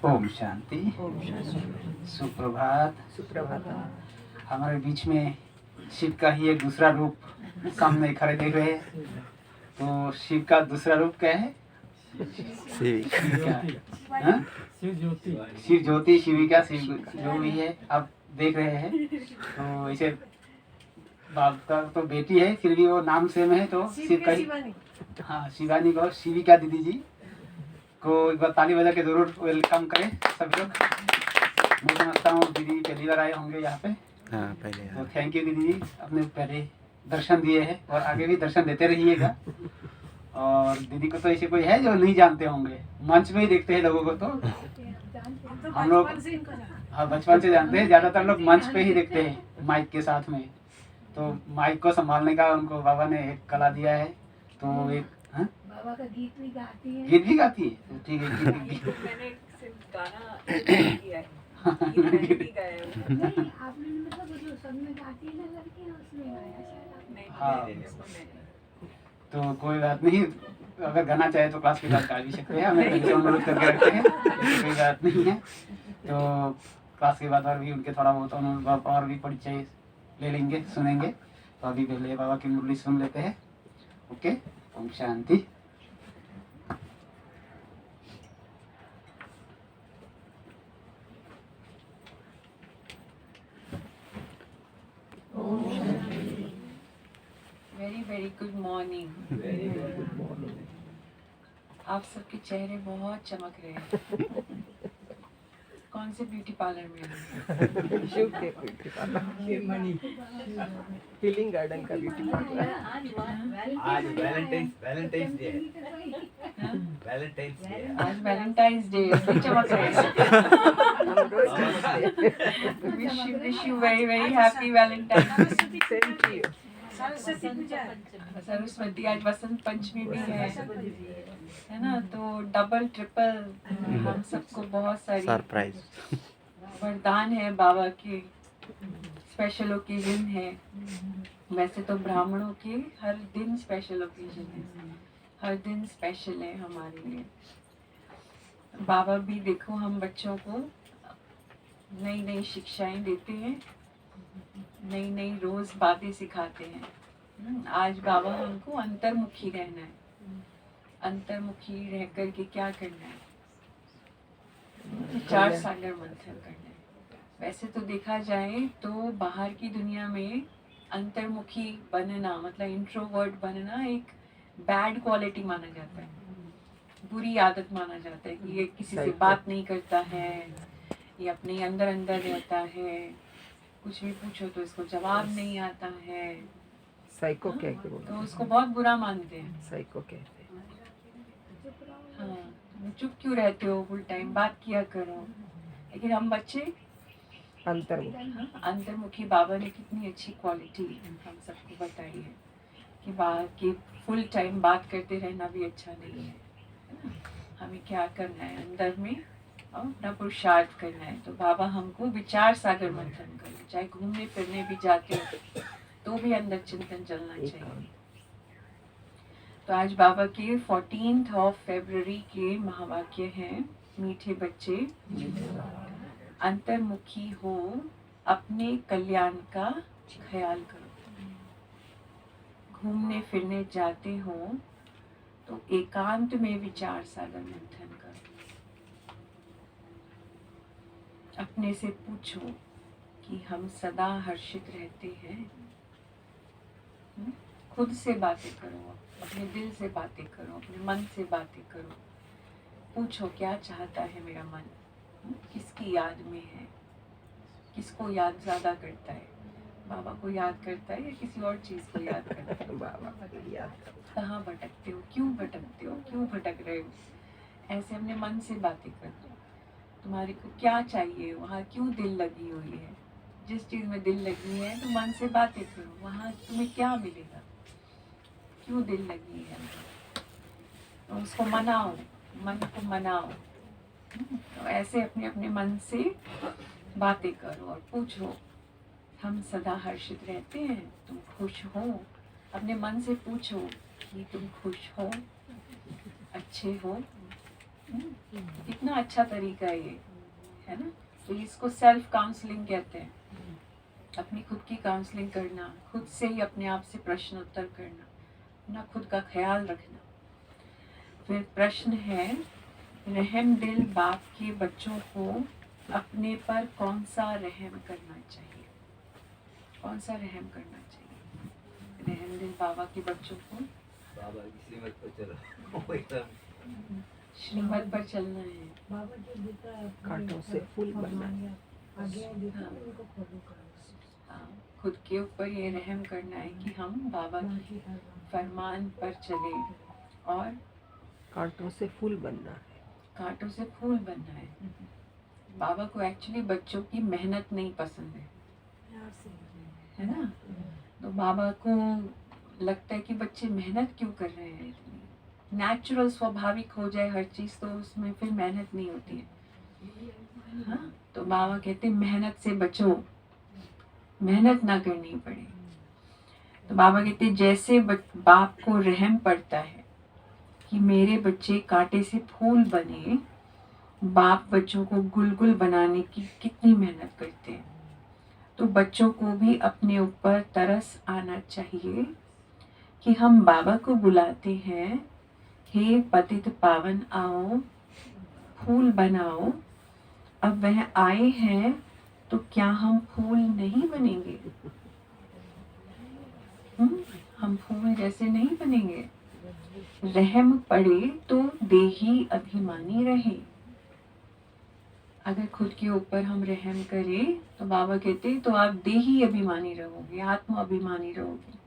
ओम शांति। सुप्रभात। हमारे बीच में शिव का ही एक दूसरा रूप सामने खड़े देख रहे हैं। तो शिव का दूसरा रूप क्या है? शिव ज्योति, शिविका, शिव जो भी है आप देख रहे हैं। तो इसे बाप का तो बेटी है, फिर भी वो नाम सेम है। तो शिव का ही, हाँ, शिवानी को शिविका दीदी जी को एक बार ताली बजा के जरूर वेलकम करें सब लोग। मैं समझता हूँ दीदी पहली बार आए होंगे यहाँ पे। हाँ, पहले। तो थैंक यू दीदी जी, आपने पहले दर्शन दिए हैं और आगे भी दर्शन देते रहिएगा। और दीदी को तो ऐसे कोई है जो नहीं जानते होंगे, मंच में ही देखते हैं लोगों को। तो हम लोग हाँ बचपन से जानते हैं, ज़्यादातर लोग मंच पे ही देखते हैं माइक के साथ में। तो माइक को संभालने का उनको बाबा ने एक कला दिया है। तो एक बाबा का गीत भी गाती है। गीत भी गाती है, ठीक है। गीत मैंने सिर्फ गाना किया है, गीत भी गाया है। नहीं, आपने मतलब जो सब में गाती है ना लड़कियां, उसमें गाया शायद। हाँ, तो कोई बात नहीं, अगर गाना चाहे तो क्लास के बाद गा भी सकते हैं। हमें पहले अनुरोध करके रखते हैं, कोई बात नहीं है। तो क्लास के बाद और भी उनके थोड़ा बहुत अनुभव और भी परिचय ले लेंगे, सुनेंगे। तो अभी पहले बाबा की मुरली सुन लेते हैं। ओके, ओम शांति। Very very good morning. आप सबके चेहरे बहुत चमक रहे हैं। कौन से ब्यूटी पार्लर में हैं? शिव के ब्यूटी पार्लर, हीलिंग गार्डन का ब्यूटी पार्लर। आज वैलेंटाइंस डे है। Valentine's Day. आज वैलेंटाइंस डे, इसलिए चमक रहे हैं। Wish you very very happy Valentine's. Same to you. Saraswati Puja, Saraswati, आज वसंत पंचमी भी है ना। तो डबल ट्रिपल हम सबको बहुत सारी सरप्राइज वरदान है बाबा के। स्पेशल ओकेजन है। वैसे तो ब्राह्मणों के हर दिन स्पेशल ओकेजन है, हर दिन स्पेशल है हमारे लिए। बाबा भी देखो हम बच्चों को नई नई शिक्षाएं देते हैं, नई नई रोज बातें सिखाते हैं। आज बाबा हमको अंतर्मुखी रहना है। अंतर्मुखी रह करके क्या करना है? विचार सागर मंथन करना है। वैसे तो देखा जाए तो बाहर की दुनिया में अंतर्मुखी बनना मतलब इंट्रोवर्ट बनना एक बैड क्वालिटी माना जाता है, बुरी आदत माना जाता है कि ये किसी से बात नहीं करता है, ये अपने अंदर अंदर रहता है, कुछ भी पूछो तो इसको जवाब नहीं आता है। साइको कह के बोलते तो हैं। उसको बहुत बुरा मानते हैं। साइको कहते हैं। हाँ, तुम चुप क्यों रहते हो, फुल टाइम बात किया करो। लेकिन हम बच्चे अंतर्मुखी, बाबा ने कितनी अच्छी क्वालिटी हम सबको बताई है कि कि फुल टाइम बात करते रहना भी अच्छा नहीं है। हमें क्या करना है, अंदर में अपना पुरुषार्थ करना है। तो बाबा हमको विचार सागर मंथन करो, चाहे घूमने फिरने भी जाते हो तो भी अंदर चिंतन चलना चाहिए। तो आज बाबा के 14 फरवरी के महावाक्य हैं, मीठे बच्चे अंतर्मुखी हो, अपने कल्याण का ख्याल करो। घूमने फिरने जाते हो तो एकांत में विचार सागर मंथन करो। अपने से पूछो कि हम सदा हर्षित रहते हैं। खुद से बातें करो, अपने दिल से बातें करो, अपने मन से बातें करो। पूछो क्या चाहता है मेरा मन, किसकी याद में है, किसको याद ज्यादा करता है, बाबा को याद करता है या किसी और चीज को याद करता है। बाबा को याद। कहाँ भटकते हो, क्यों भटकते हो, क्यों भटक रहे हो। ऐसे अपने मन से बातें करो। तुम्हारे को क्या चाहिए, वहाँ क्यों दिल लगी हुई है। जिस चीज में दिल लगी है तो मन से बातें करो, वहाँ तुम्हें क्या मिलेगा, क्यों दिल लगी है। तो उसको मनाओ, मन को मनाओ। तो ऐसे अपने अपने मन से बातें करो और पूछो हम सदा हर्षित रहते हैं, तुम खुश हो। अपने मन से पूछो कि तुम खुश हो, अच्छे हो, कितना अच्छा तरीका है ये, है ना। तो इसको सेल्फ काउंसलिंग कहते हैं, अपनी खुद की काउंसलिंग करना, खुद से ही अपने आप से प्रश्न उत्तर करना, अपना खुद का ख्याल रखना। फिर प्रश्न है, रहम दिल बाप के बच्चों को अपने पर कौन सा रहम करना चाहिए? कौन सा रहम करना चाहिए रहम दिल बाबा के बच्चों को? बाबा की श्रीमत पर चलो वो एकदम श्रीमत पर चलना है। कांटों से फूल बनना है। हाँ, खुद के ऊपर ये रहम करना है कि हम बाबा की फरमान पर चले और कांटों से फूल बनना है। कांटों से फूल बनना है। बाबा को एक्चुअली बच्चों की मेहनत नहीं पसंद है ना। तो बाबा को लगता है कि बच्चे मेहनत क्यों कर रहे हैं इतनी। नेचुरल स्वाभाविक हो जाए हर चीज़ तो उसमें फिर मेहनत नहीं होती है। हाँ, तो बाबा कहते हैं मेहनत से बचो, मेहनत ना करनी पड़े। तो बाबा कहते हैं जैसे बाप को रहम पड़ता है कि मेरे बच्चे कांटे से फूल बने, बाप बच्चों को गुलगुल बनाने की कितनी मेहनत करते हैं। तो बच्चों को भी अपने ऊपर तरस आना चाहिए कि हम बाबा को बुलाते हैं, हे पतित पावन आओ, फूल बनाओ। अब वह आए हैं तो क्या हम फूल नहीं बनेंगे? हम फूल जैसे नहीं बनेंगे? रहम पड़े तो देही अभिमानी रहे। अगर खुद के ऊपर हम रहम करें तो बाबा कहते तो आप देही अभिमानी रहोगे, आत्म अभिमानी रहोगे।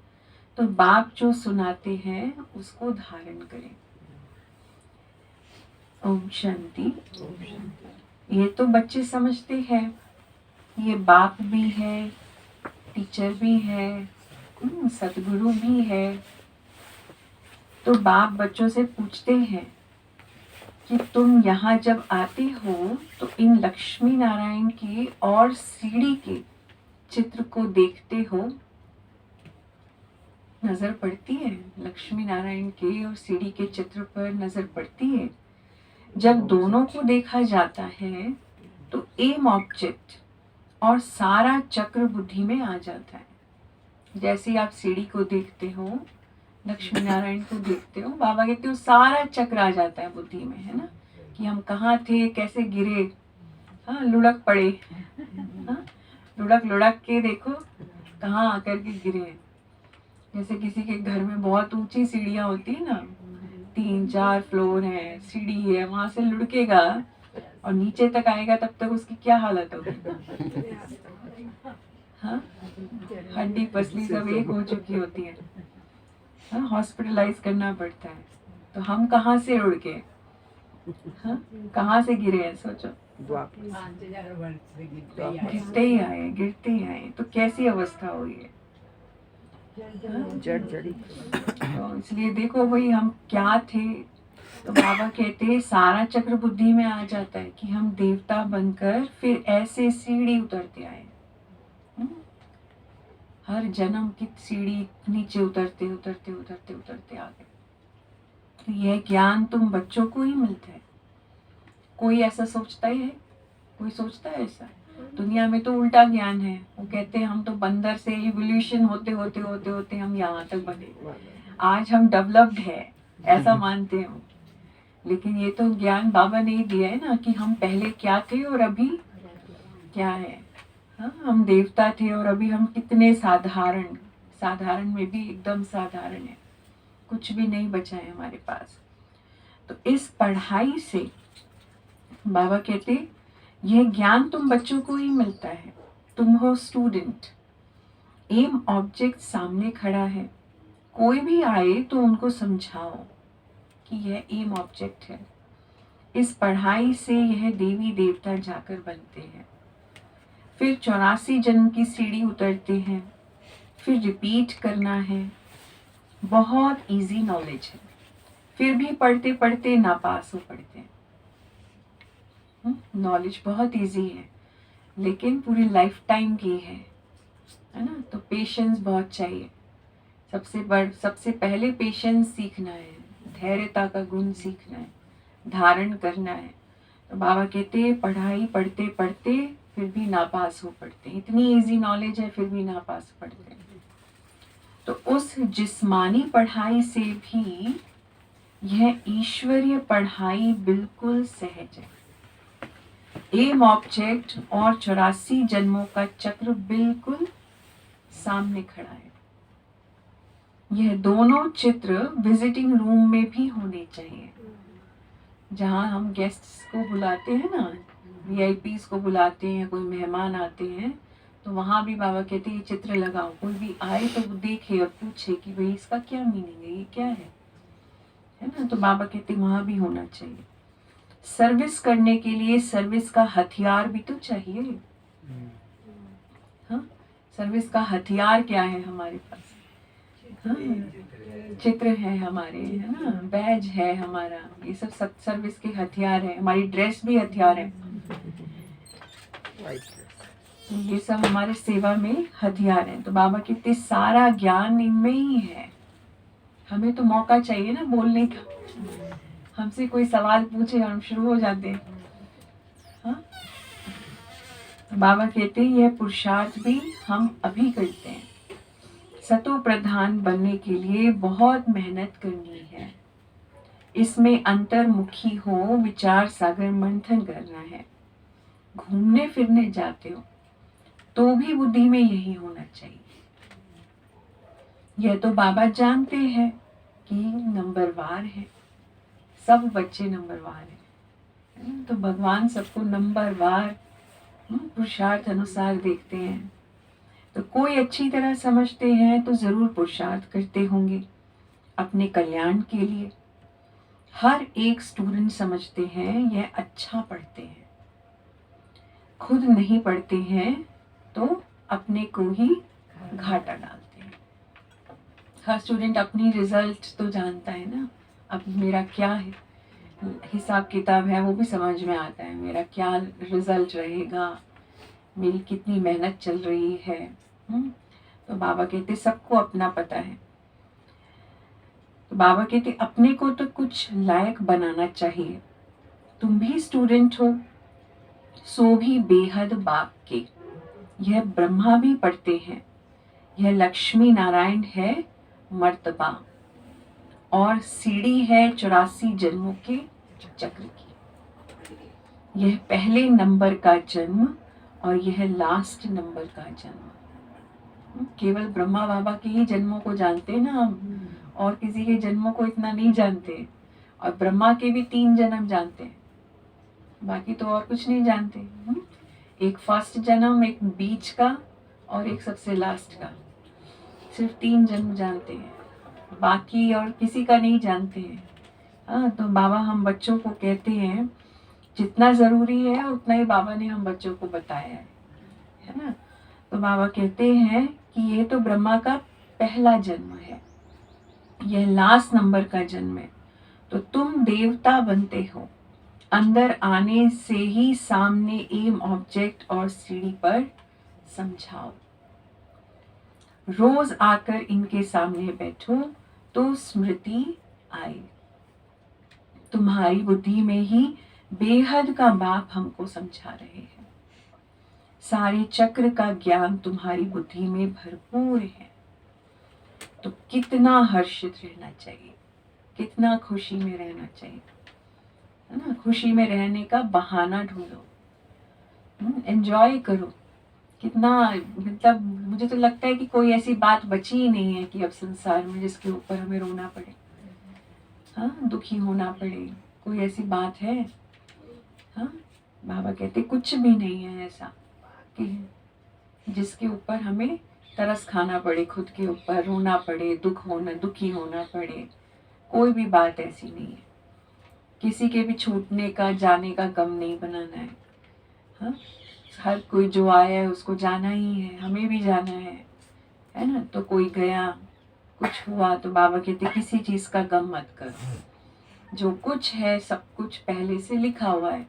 तो बाप जो सुनाते हैं उसको धारण करें। ओम शांति। ये तो बच्चे समझते हैं, ये बाप भी है, टीचर भी है, सतगुरु भी है। तो बाप बच्चों से पूछते हैं कि तुम यहाँ जब आते हो तो इन लक्ष्मी नारायण के और सीढ़ी के चित्र को देखते हो? नजर पड़ती है लक्ष्मी नारायण के और सीढ़ी के चित्र पर नजर पड़ती है। जब दोनों को देखा जाता है तो एम ऑब्जेक्ट और सारा चक्र बुद्धि में आ जाता है। जैसे आप सीढ़ी को देखते हो, लक्ष्मी नारायण को देखते हो, बाबा कहते हो सारा चक्र आ जाता है बुद्धि में, है ना। कि हम कहाँ थे, कैसे गिरे, हाँ लुढ़क पड़े, हाँ लुढ़क लुढ़क के देखो कहाँ आकर के गिरे। जैसे किसी के घर में बहुत ऊंची सीढ़ियाँ होती है ना, 3-4 फ्लोर है, सीढ़ी है, वहां से लुढ़केगा और नीचे तक आएगा तब तक उसकी क्या हालत होगी। हाँ, हड्डी पसली सब एक हो चुकी होती है। हाँ, हॉस्पिटलाइज करना पड़ता है। तो हम कहाँ से उड़ के, हाँ कहाँ से गिरे हैं सोचो। गिरते ही आए तो कैसी अवस्था हुई है। जड़ जड़ी। तो इसलिए देखो भाई हम क्या थे। तो बाबा कहते हैं सारा चक्र बुद्धि में आ जाता है कि हम देवता बनकर फिर ऐसे सीढ़ी उतरते आए। हर जन्म की सीढ़ी नीचे उतरते उतरते उतरते उतरते आ गए। तो यह ज्ञान तुम बच्चों को ही मिलता है। कोई ऐसा सोचता है? कोई सोचता है ऐसा? दुनिया में तो उल्टा ज्ञान है। वो कहते हैं हम तो बंदर से इवोल्यूशन होते होते होते होते हम यहाँ तक बने, आज हम डेवलप्ड है, ऐसा मानते हैं। लेकिन ये तो ज्ञान बाबा ने ही दिया है ना कि हम पहले क्या थे और अभी क्या है। हाँ, हम देवता थे और अभी हम कितने साधारण, साधारण में भी एकदम साधारण है, कुछ भी नहीं बचा है हमारे पास। तो इस पढ़ाई से बाबा कहते यह ज्ञान तुम बच्चों को ही मिलता है। तुम हो स्टूडेंट, एम ऑब्जेक्ट सामने खड़ा है, कोई भी आए तो उनको समझाओ कि यह एम ऑब्जेक्ट है। इस पढ़ाई से यह देवी देवता जाकर बनते हैं। फिर 84 जन्म की सीढ़ी उतरते हैं, फिर रिपीट करना है। बहुत इजी नॉलेज है, फिर भी पढ़ते पढ़ते नापास हो पड़ते हैं। नॉलेज बहुत इजी है लेकिन पूरी लाइफ टाइम की है ना। तो पेशेंस बहुत चाहिए। सबसे पहले पेशेंस सीखना है, धैर्यता का गुण सीखना है, धारण करना है। तो बाबा कहते पढ़ाई पढ़ते पढ़ते फिर भी नापास हो पढ़ते, इतनी इजी नॉलेज है फिर भी नापास पढ़ते हैं। तो उस जिस्मानी पढ़ाई से भी यह ईश्वरीय पढ़ाई बिल्कुल सहज है। एम ऑब्जेक्ट और 84 जन्मों का चक्र बिल्कुल सामने खड़ा है। यह दोनों चित्र विजिटिंग रूम में भी होने चाहिए, जहाँ हम गेस्ट्स को बुलाते हैं ना, वीआईपीज को बुलाते हैं, कोई मेहमान आते हैं, तो वहाँ भी बाबा कहते हैं ये चित्र लगाओ, कोई भी आए तो वो देखे और पूछे कि भाई इसका क्या मीनिंग है, ये क्या है ना। तो बाबा कहते वहाँ भी होना चाहिए। सर्विस करने के लिए सर्विस का हथियार भी तो चाहिए। हाँ, सर्विस का हथियार क्या है हमारे पास? हाँ, चित्र है हमारे, है ना, बैज है हमारा, ये सब सर्विस के हथियार है। हमारी ड्रेस भी हथियार है, ये सब हमारे सेवा में हथियार है। तो बाबा कहते सारा ज्ञान इनमें ही है, हमें तो मौका चाहिए ना बोलने का। हमसे कोई सवाल पूछे और हम शुरू हो जाते हैं। हाँ? बाबा कहते हैं यह पुरुषार्थ भी हम अभी करते हैं। सतो प्रधान बनने के लिए बहुत मेहनत करनी है। इसमें अंतर्मुखी हो, विचार सागर मंथन करना है। घूमने फिरने जाते हो तो भी बुद्धि में यही होना चाहिए। यह तो बाबा जानते हैं कि नंबरवार है, सब बच्चे नंबरवार हैं, तो भगवान सबको नंबरवार पुरुषार्थ अनुसार देखते हैं। तो कोई अच्छी तरह समझते हैं तो जरूर पुरुषार्थ करते होंगे अपने कल्याण के लिए। हर एक स्टूडेंट समझते हैं यह अच्छा पढ़ते हैं, खुद नहीं पढ़ते हैं तो अपने को ही घाटा डालते हैं। हर स्टूडेंट अपनी रिजल्ट तो जानता है ना, अब मेरा क्या है हिसाब किताब है वो भी समझ में आता है, मेरा क्या रिजल्ट रहेगा, मेरी कितनी मेहनत चल रही है। तो बाबा कहते सबको अपना पता है। तो बाबा कहते अपने को तो कुछ लायक बनाना चाहिए। तुम भी स्टूडेंट हो, सो भी बेहद बाप के। यह ब्रह्मा भी पढ़ते हैं, यह लक्ष्मी नारायण है मर्तबा, और सीढ़ी है 84 जन्मों के चक्र की। यह पहले नंबर का जन्म और यह लास्ट नंबर का जन्म। केवल ब्रह्मा बाबा के ही जन्मों को जानते हैं ना हम, और किसी के जन्मों को इतना नहीं जानते। और ब्रह्मा के भी 3 जन्म जानते हैं, बाकी तो और कुछ नहीं जानते। एक फर्स्ट जन्म, एक बीच का और एक सबसे लास्ट का, सिर्फ 3 जन्म जानते हैं, बाकी और किसी का नहीं जानते हैं। हाँ, तो बाबा हम बच्चों को कहते हैं जितना ज़रूरी है उतना ही बाबा ने हम बच्चों को बताया है ना। तो बाबा कहते हैं कि ये तो ब्रह्मा का पहला जन्म है, यह लास्ट नंबर का जन्म है। तो तुम देवता बनते हो, अंदर आने से ही सामने एम ऑब्जेक्ट और सीढ़ी पर समझाओ। रोज आकर इनके सामने बैठो तो स्मृति आए। तुम्हारी बुद्धि में ही बेहद का बाप हमको समझा रहे हैं। सारे चक्र का ज्ञान तुम्हारी बुद्धि में भरपूर है। तो कितना हर्षित रहना चाहिए, कितना खुशी में रहना चाहिए, है ना। खुशी में रहने का बहाना ढूंढो, एंजॉय करो। कितना मतलब मुझे तो लगता है कि कोई ऐसी बात बची ही नहीं है कि अब संसार में जिसके ऊपर हमें रोना पड़े, हाँ, दुखी होना पड़े। कोई ऐसी बात है? हाँ, बाबा कहते कुछ भी नहीं है ऐसा कि जिसके ऊपर हमें तरस खाना पड़े, खुद के ऊपर रोना पड़े, दुखी होना पड़े। कोई भी बात ऐसी नहीं है। किसी के भी छूटने का, जाने का गम नहीं बनाना है। हाँ, हर कोई जो आया है उसको जाना ही है, हमें भी जाना है ना। तो कोई गया, कुछ हुआ, तो बाबा कहते किसी चीज़ का गम मत करो। जो कुछ है सब कुछ पहले से लिखा हुआ है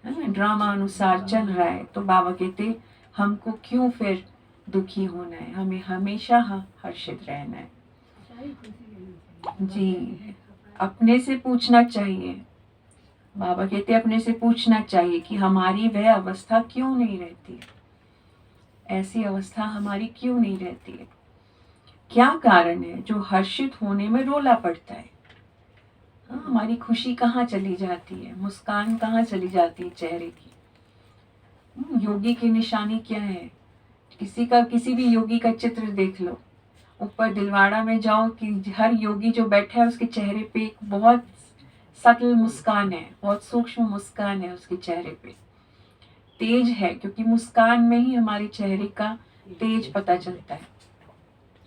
ना, ड्रामा अनुसार चल रहा है। तो बाबा कहते हमको क्यों फिर दुखी होना है, हमें हमेशा हर्षित रहना है। जी, अपने से पूछना चाहिए बाबा कहते अपने से पूछना चाहिए कि हमारी वह अवस्था क्यों नहीं रहती है, ऐसी अवस्था हमारी क्यों नहीं रहती है, क्या कारण है जो हर्षित होने में रोला पड़ता है। हाँ, हमारी खुशी कहाँ चली जाती है, मुस्कान कहाँ चली जाती है चेहरे की। योगी की निशानी क्या है, किसी भी योगी का चित्र देख लो, ऊपर दिलवाड़ा में जाओ कि हर योगी जो बैठा है उसके चेहरे पे एक बहुत सटल मुस्कान है, बहुत सूक्ष्म मुस्कान है उसके चेहरे पे, तेज है, क्योंकि मुस्कान में ही हमारे चेहरे का तेज पता चलता है।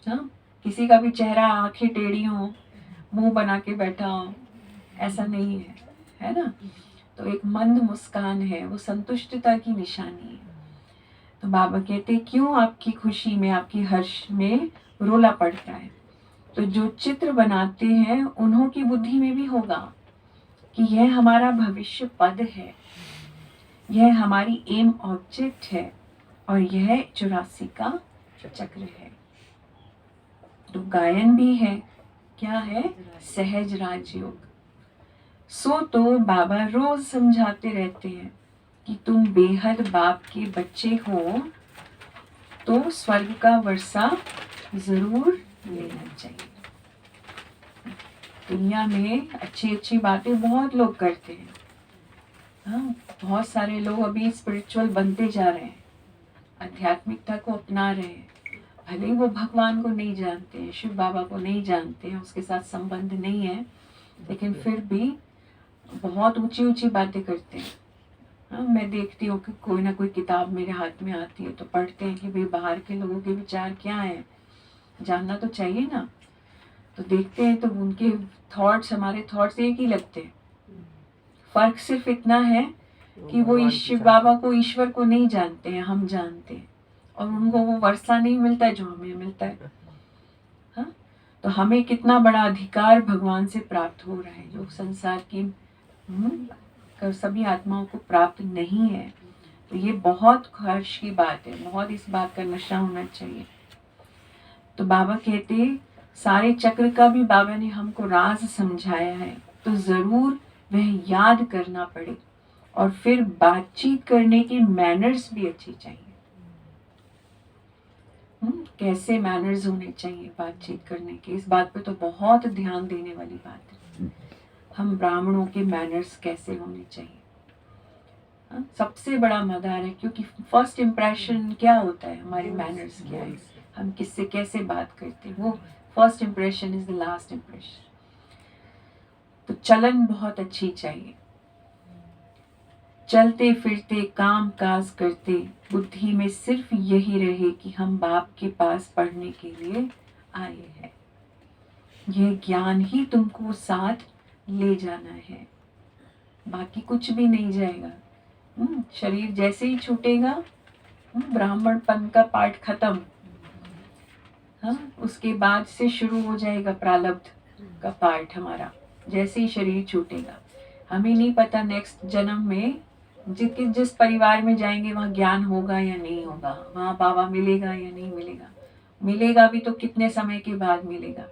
हाँ, किसी का भी चेहरा आंखें टेढ़ी हो, मुंह बना के बैठा हो, ऐसा नहीं है, है ना। तो एक मंद मुस्कान है, वो संतुष्टता की निशानी है। तो बाबा कहते क्यों आपकी खुशी में, आपकी हर्ष में रोला पड़ता है। तो जो चित्र बनाते हैं उन्हों की बुद्धि में भी होगा कि यह हमारा भविष्य पद है, यह हमारी एम ऑब्जेक्ट है, और यह 84 का चक्र है। तो गायन भी है, क्या है, सहज राजयोग। सो तो बाबा रोज समझाते रहते हैं कि तुम बेहद बाप के बच्चे हो तो स्वर्ग का वर्षा जरूर लेना चाहिए। दुनिया में अच्छी अच्छी बातें बहुत लोग करते हैं। हाँ, बहुत सारे लोग अभी स्पिरिचुअल बनते जा रहे हैं, आध्यात्मिकता को अपना रहे हैं, भले ही वो भगवान को नहीं जानते हैं, शिव बाबा को नहीं जानते हैं, उसके साथ संबंध नहीं है, लेकिन फिर भी बहुत ऊंची ऊंची बातें करते हैं। हाँ, मैं देखती हूँ कि कोई ना कोई किताब मेरे हाथ में आती है तो पढ़ते हैं कि भाई बाहर के लोगों के विचार क्या हैं, जानना तो चाहिए ना। तो देखते हैं तो उनके थॉट्स हमारे थॉट्स एक ही लगते हैं। फर्क सिर्फ इतना है कि वो शिव बाबा को, ईश्वर को नहीं जानते हैं, हम जानते हैं, और उनको वो वर्षा नहीं मिलता है जो हमें मिलता है। हाँ, तो हमें कितना बड़ा अधिकार भगवान से प्राप्त हो रहा है जो संसार की सभी आत्माओं को प्राप्त नहीं है। तो ये बहुत हर्ष की बात है, बहुत इस बात का नशा होना चाहिए। तो बाबा कहते सारे चक्र का भी बाबा ने हमको राज समझाया है, तो जरूर वह याद करना पड़े, और फिर बातचीत करने की मैनर्स भी अच्छी चाहिए। कैसे मैनर्स होने चाहिए बातचीत करने के, इस बात पे तो बहुत ध्यान देने वाली बात है। हम ब्राह्मणों के मैनर्स कैसे होने चाहिए, सबसे बड़ा मदार है, क्योंकि फर्स्ट इम्प्रेशन क्या होता है, हमारे मैनर्स क्या है, हम किससे कैसे बात करते हैं, वो first impression is the last impression. तो चलन बहुत अच्छी चाहिए, चलते फिरते काम काज करते बुद्धि में सिर्फ यही रहे कि हम बाप के पास पढ़ने के लिए आए हैं। यह ज्ञान ही तुमको साथ ले जाना है, बाकी कुछ भी नहीं जाएगा। शरीर जैसे ही छूटेगा, ब्राह्मणपन का पाठ खत्म। हाँ, उसके बाद से शुरू हो जाएगा प्रारब्ध का पाठ हमारा, जैसे ही शरीर छूटेगा। हमें नहीं पता नेक्स्ट जन्म में जिस परिवार में जाएंगे वहाँ ज्ञान होगा या नहीं होगा, वहाँ बाबा मिलेगा या नहीं मिलेगा, मिलेगा भी तो कितने समय के बाद मिलेगा,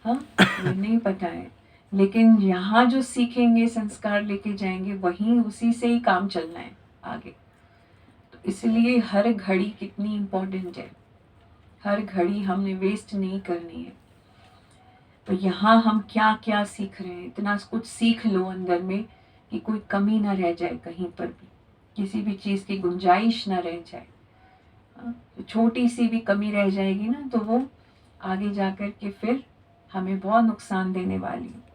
हाँ ये नहीं पता है। लेकिन यहाँ जो सीखेंगे, संस्कार लेके जाएंगे, वहीं उसी से ही काम चलना है आगे। तो इसलिए हर घड़ी कितनी इम्पोर्टेंट है, हर घड़ी हमने वेस्ट नहीं करनी है। तो यहाँ हम क्या क्या सीख रहे हैं, इतना कुछ सीख लो अंदर में कि कोई कमी ना रह जाए, कहीं पर भी किसी भी चीज़ की गुंजाइश ना रह जाए। तो छोटी सी भी कमी रह जाएगी ना, तो वो आगे जाकर के फिर हमें बहुत नुकसान देने वाली है।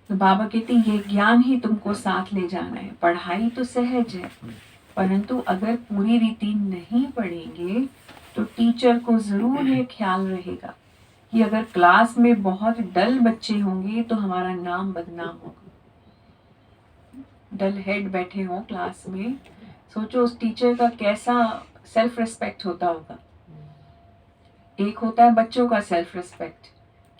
तो बाबा कहते ये ज्ञान ही तुमको साथ ले जाना है। पढ़ाई तो सहज है, परंतु अगर पूरी रीति नहीं पढ़ेंगे तो टीचर को जरूर ये ख्याल रहेगा कि अगर क्लास में बहुत डल बच्चे होंगे तो हमारा नाम बदनाम होगा। डल हेड बैठे हों क्लास में, सोचो उस टीचर का कैसा सेल्फ रिस्पेक्ट होता होगा। एक होता है बच्चों का सेल्फ रिस्पेक्ट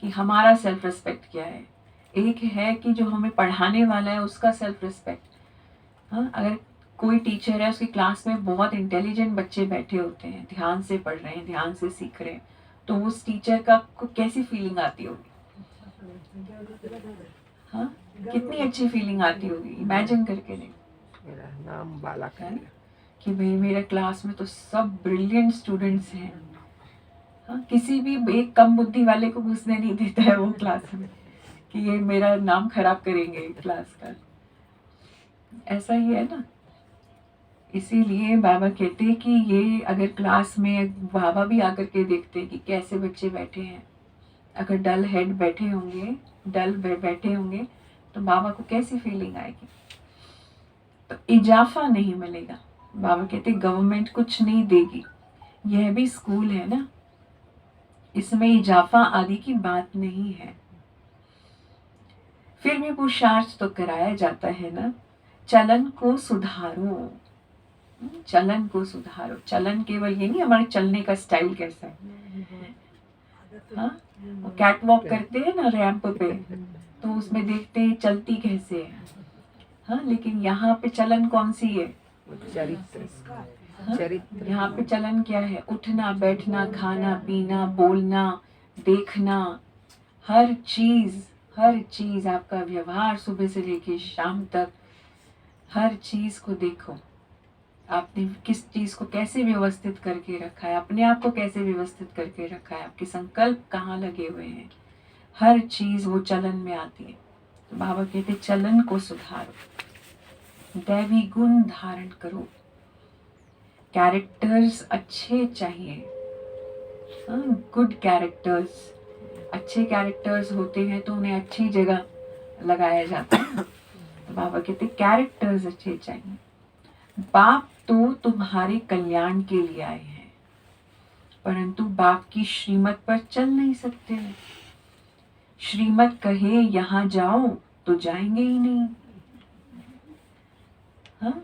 कि हमारा सेल्फ रिस्पेक्ट क्या है, एक है कि जो हमें पढ़ाने वाला है उसका सेल्फ रिस्पेक्ट। हाँ, अगर कोई टीचर है, उसकी क्लास में बहुत इंटेलिजेंट बच्चे बैठे होते हैं, ध्यान से पढ़ रहे हैं, ध्यान से सीख रहे हैं, तो उस टीचर का को कैसी फीलिंग आती होगी, हाँ, कितनी अच्छी फीलिंग आती होगी, इमेजिन करके देखो मेरा नाम बाला है कर ना? कि भाई मेरे क्लास में तो सब ब्रिलियंट स्टूडेंट्स हैं। हाँ, किसी भी एक कम बुद्धि वाले को घुसने नहीं देता है वो क्लास में कि ये मेरा नाम खराब करेंगे क्लास का। ऐसा ही है ना। इसीलिए बाबा कहते हैं कि ये अगर क्लास में बाबा भी आकर के देखते हैं कि कैसे बच्चे बैठे हैं, अगर डल हेड बैठे होंगे, बैठे होंगे, तो बाबा को कैसी फीलिंग आएगी। तो इजाफा नहीं मिलेगा। बाबा कहते गवर्नमेंट कुछ नहीं देगी, यह भी स्कूल है ना, इसमें इजाफा आदि की बात नहीं है। फिर भी पुरुषार्थ तो कराया जाता है ना। चलन को सुधारो, चलन को सुधारो। चलन केवल ये नहीं हमारे चलने का स्टाइल कैसा है। हाँ, कैट वॉक करते हैं ना रैंप पे, तो उसमें देखते हैं चलती कैसे है। हाँ, लेकिन यहाँ पे चलन कौन सी है। चरित्र हाँ? चरित्र यहाँ पे चलन क्या है। उठना, बैठना, खाना पीना, बोलना, देखना, हर चीज आपका व्यवहार सुबह से लेके शाम तक, हर चीज को देखो आपने किस चीज को कैसे व्यवस्थित करके रखा है, अपने आप को कैसे व्यवस्थित करके रखा है, आपके संकल्प कहाँ लगे हुए हैं, हर चीज वो चलन में आती है। तो बाबा कहते चलन को सुधारो, दैवी गुण धारण करो, कैरेक्टर्स अच्छे चाहिए। गुड कैरेक्टर्स, अच्छे कैरेक्टर्स होते हैं तो उन्हें अच्छी जगह लगाया जाता है। तो बाबा कहते कैरेक्टर्स अच्छे चाहिए। बाप तो तुम्हारे कल्याण के लिए आए हैं, परंतु बाप की श्रीमत पर चल नहीं सकते। श्रीमत कहे यहाँ जाओ तो जाएंगे ही नहीं। हाँ,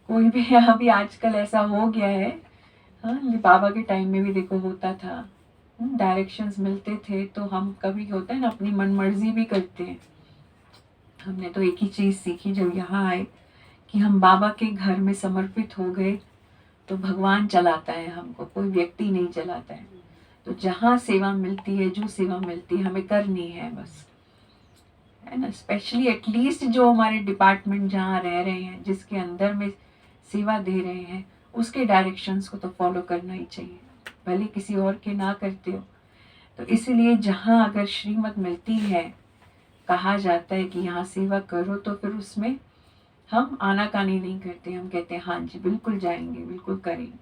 कोई भी अभी आजकल ऐसा हो गया है। हाँ, बाबा के टाइम में भी देखो होता था, डायरेक्शंस मिलते थे तो हम कभी होता है ना अपनी मनमर्जी भी करते हैं। हमने तो एक ही चीज़ सीखी जब यहाँ आए कि हम बाबा के घर में समर्पित हो गए तो भगवान चलाता है हमको, कोई व्यक्ति नहीं चलाता है। तो जहाँ सेवा मिलती है, जो सेवा मिलती है हमें करनी है बस, है ना। स्पेशली एटलीस्ट जो हमारे डिपार्टमेंट जहाँ रह रहे हैं, जिसके अंदर में सेवा दे रहे हैं, उसके डायरेक्शंस को तो फॉलो करना ही चाहिए, भले किसी और के ना करते हो। तो इसलिए जहाँ अगर श्रीमत मिलती है, कहा जाता है कि यहाँ सेवा करो, तो फिर उसमें हम आनाकानी नहीं करते, हम कहते हैं हाँ जी बिल्कुल जाएंगे, बिल्कुल करेंगे।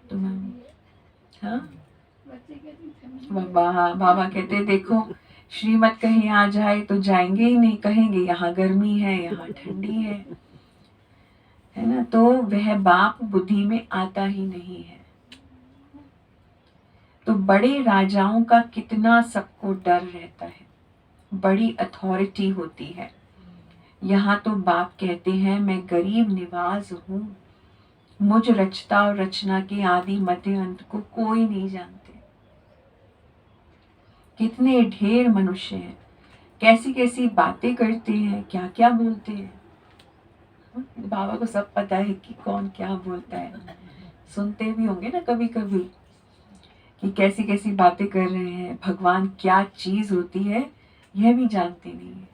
तो हाँ, बाबा कहते देखो श्रीमत कहीं आ जाए तो जाएंगे ही नहीं, कहेंगे यहाँ गर्मी है, यहाँ ठंडी है ना। तो वह बाप बुद्धि में आता ही नहीं है। तो बड़े राजाओं का कितना सबको डर रहता है, बड़ी अथॉरिटी होती है। यहाँ तो बाप कहते हैं मैं गरीब निवाज हूँ, मुझ रचता और रचना के आदि मध्य अंत को कोई नहीं जानते। कितने ढेर मनुष्य हैं, कैसी कैसी बातें करते हैं, क्या क्या बोलते हैं। बाबा को सब पता है कि कौन क्या बोलता है। सुनते भी होंगे ना कभी कभी कि कैसी कैसी बातें कर रहे हैं, भगवान क्या चीज होती है यह भी जानते नहीं है।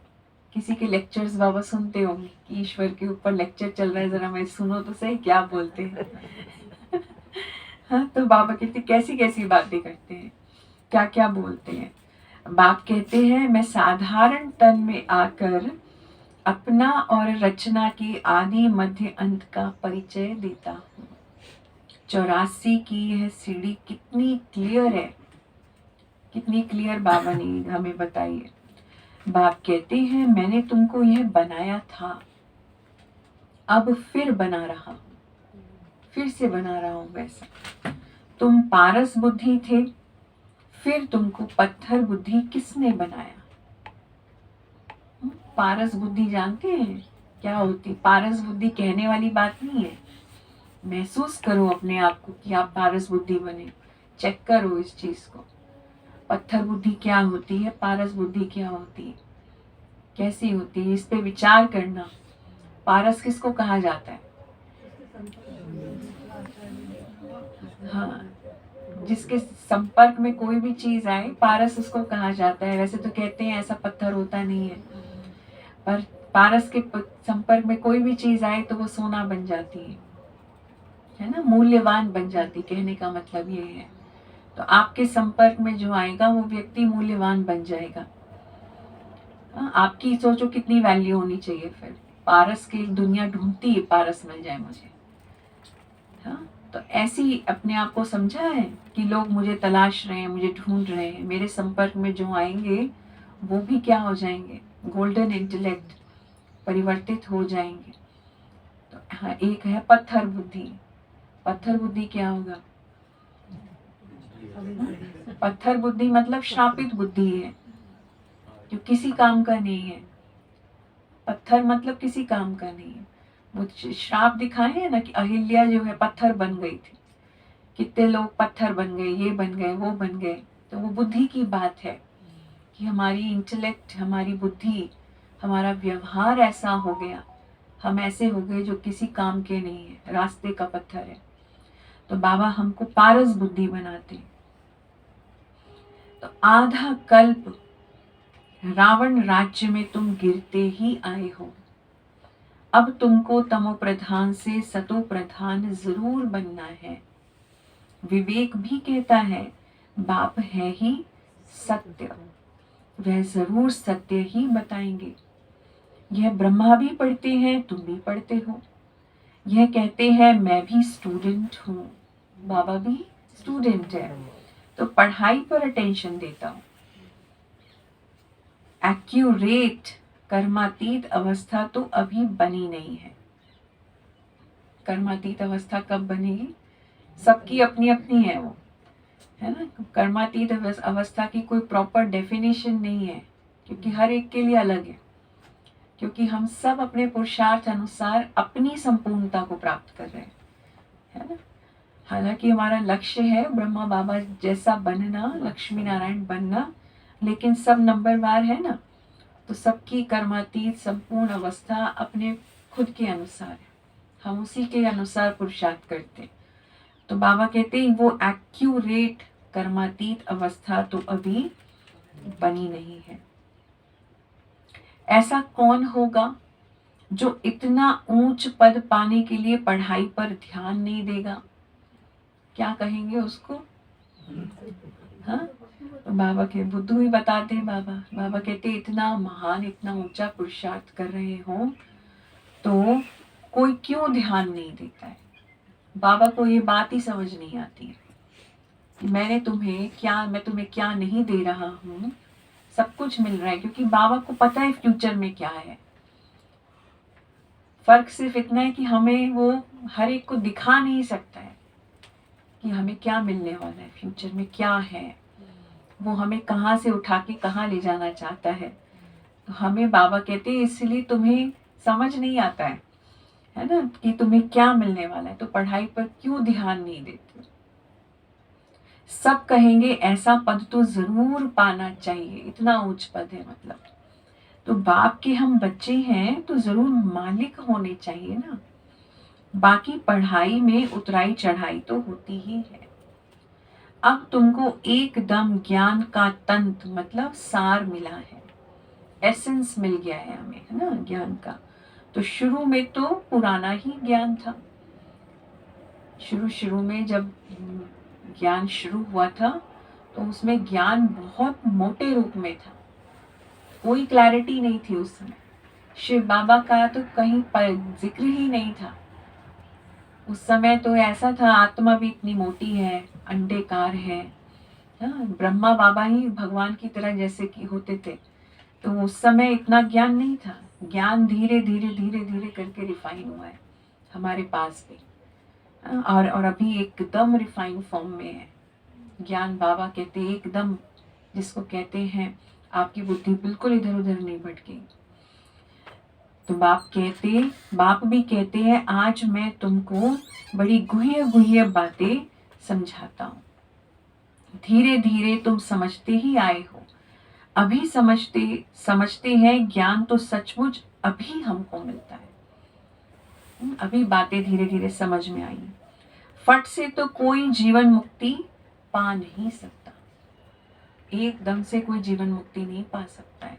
किसी के लेक्चर्स बाबा सुनते होंगे कि ईश्वर के ऊपर लेक्चर चल रहा है, जरा मैं सुनो तो सही क्या बोलते हैं। हाँ, तो बाबा कहते कैसी कैसी बातें करते हैं, क्या क्या बोलते हैं। बाप कहते हैं मैं साधारण तन में आकर अपना और रचना की आदि मध्य अंत का परिचय देता हूँ। 84 की यह सीढ़ी कितनी क्लियर है, कितनी क्लियर बाबा ने हमें बताई है। बाप कहते हैं मैंने तुमको यह बनाया था, अब फिर बना रहा हूँ, फिर से बना रहा हूँ वैसा। तुम पारस बुद्धि थे, फिर तुमको पत्थर बुद्धि किसने बनाया। पारस बुद्धि जानते हैं क्या होती। पारस बुद्धि कहने वाली बात नहीं है, महसूस करो अपने आप को कि आप पारस बुद्धि बने, चेक करो इस चीज को। पत्थर बुद्धि क्या होती है, पारस बुद्धि क्या होती है, कैसी होती है, इस पे विचार करना। पारस किसको कहा जाता है। हाँ, जिसके संपर्क में कोई भी चीज आए, पारस उसको कहा जाता है। वैसे तो कहते हैं ऐसा पत्थर होता नहीं है, पर पारस के संपर्क में कोई भी चीज आए तो वो सोना बन जाती है ना, मूल्यवान बन जाती। कहने का मतलब ये है। तो आपके संपर्क में जो आएगा वो व्यक्ति मूल्यवान बन जाएगा। आपकी सोचो कितनी वैल्यू होनी चाहिए फिर। पारस की दुनिया ढूंढती है, पारस मिल जाए मुझे। हाँ, तो ऐसी अपने आप को समझा है कि लोग मुझे तलाश रहे हैं, मुझे ढूंढ रहे हैं। मेरे संपर्क में जो आएंगे वो भी क्या हो जाएंगे, गोल्डन इंटेलेक्ट, परिवर्तित हो जाएंगे। तो हाँ, एक है पत्थर बुद्धि। पत्थर बुद्धि क्या होगा? पत्थर बुद्धि मतलब श्रापित बुद्धि है, जो किसी काम का नहीं है। पत्थर मतलब किसी काम का नहीं है। वो श्राप दिखाए हैं ना कि अहिल्या जो है पत्थर बन गई थी। कितने लोग पत्थर बन गए, ये बन गए, वो बन गए। तो वो बुद्धि की बात है कि हमारी इंटेलेक्ट, हमारी बुद्धि, हमारा व्यवहार ऐसा हो गया, हम ऐसे हो गए जो किसी काम के नहीं है, रास्ते का पत्थर है। तो बाबा हमको पारस बुद्धि बनाते हैं। तो आधा कल्प रावण राज्य में तुम गिरते ही आए हो। अब तुमको तमो प्रधान से सतो प्रधान जरूर बनना है। विवेक भी कहता है बाप है ही सत्य, वह जरूर सत्य ही बताएंगे। यह ब्रह्मा भी पढ़ते हैं, तुम भी पढ़ते हो। यह कहते हैं मैं भी स्टूडेंट हूँ, बाबा भी स्टूडेंट है, तो पढ़ाई पर अटेंशन देता हूँ। एक्यूरेट कर्मातीत अवस्था तो अभी बनी नहीं है। कर्मातीत अवस्था कब बनेगी? सबकी अपनी अपनी है वो, है ना। कर्मातीत अवस्था की कोई प्रॉपर डेफिनेशन नहीं है, क्योंकि हर एक के लिए अलग है। क्योंकि हम सब अपने पुरुषार्थ अनुसार अपनी संपूर्णता को प्राप्त कर रहे हैं, है ना। हालांकि हमारा लक्ष्य है ब्रह्मा बाबा जैसा बनना, लक्ष्मी नारायण बनना, लेकिन सब नंबरवार है ना। तो सबकी कर्मातीत संपूर्ण अवस्था अपने खुद के अनुसार है, हम उसी के अनुसार पुरुषार्थ करते हैं। तो बाबा कहते हैं वो एक्यूरेट कर्मातीत अवस्था तो अभी बनी नहीं है। ऐसा कौन होगा जो इतना ऊंच पद पाने के लिए पढ़ाई पर ध्यान नहीं देगा? क्या कहेंगे उसको? हाँ, तो बाबा के बुद्धू ही बताते हैं। बाबा कहते इतना महान, इतना ऊंचा पुरुषार्थ कर रहे हो तो कोई क्यों ध्यान नहीं देता है? बाबा को ये बात ही समझ नहीं आती है कि मैं तुम्हें क्या नहीं दे रहा हूँ। सब कुछ मिल रहा है क्योंकि बाबा को पता है फ्यूचर में क्या है। फर्क सिर्फ इतना है कि हमें वो हर एक को दिखा नहीं सकता है कि हमें क्या मिलने वाला है, फ्यूचर में क्या है। वो हमें कहाँ से उठा के कहाँ ले जाना चाहता है। तो हमें बाबा कहते हैं इसलिए तुम्हें समझ नहीं आता है ना, कि तुम्हें क्या मिलने वाला है, तो पढ़ाई पर क्यों ध्यान नहीं देते। सब कहेंगे ऐसा पद तो जरूर पाना चाहिए, इतना उच्च पद है मतलब। तो बाप के हम बच्चे हैं तो जरूर मालिक होने चाहिए ना। बाकी पढ़ाई में उतराई चढ़ाई तो होती ही है। अब तुमको एकदम ज्ञान का तंत्र मतलब सार मिला है, एसेंस मिल गया है हमें, है ना, ज्ञान का। तो शुरू में तो पुराना ही ज्ञान था। शुरू में जब ज्ञान शुरू हुआ था तो उसमें ज्ञान बहुत मोटे रूप में था, कोई क्लैरिटी नहीं थी उस समय। शिव बाबा का तो कहीं पर जिक्र ही नहीं था उस समय। तो ऐसा था आत्मा भी इतनी मोटी है, अंडेकार है। ब्रह्मा बाबा ही भगवान की तरह जैसे कि होते थे। तो उस समय इतना ज्ञान नहीं था। ज्ञान धीरे धीरे करके रिफाइन हुआ है हमारे पास भी, और अभी एकदम रिफाइन फॉर्म में है ज्ञान। बाबा कहते हैं एकदम, जिसको कहते हैं आपकी बुद्धि बिल्कुल इधर उधर नहीं भटकेगी। तो बाप भी कहते हैं आज मैं तुमको बड़ी गुह्य बातें समझाता हूँ। धीरे धीरे तुम समझते ही आए हो। अभी समझते हैं ज्ञान तो सचमुच अभी हमको मिलता है। अभी बातें धीरे धीरे समझ में आई। फट से तो कोई जीवन मुक्ति पा नहीं सकता। एकदम से कोई जीवन मुक्ति नहीं पा सकता है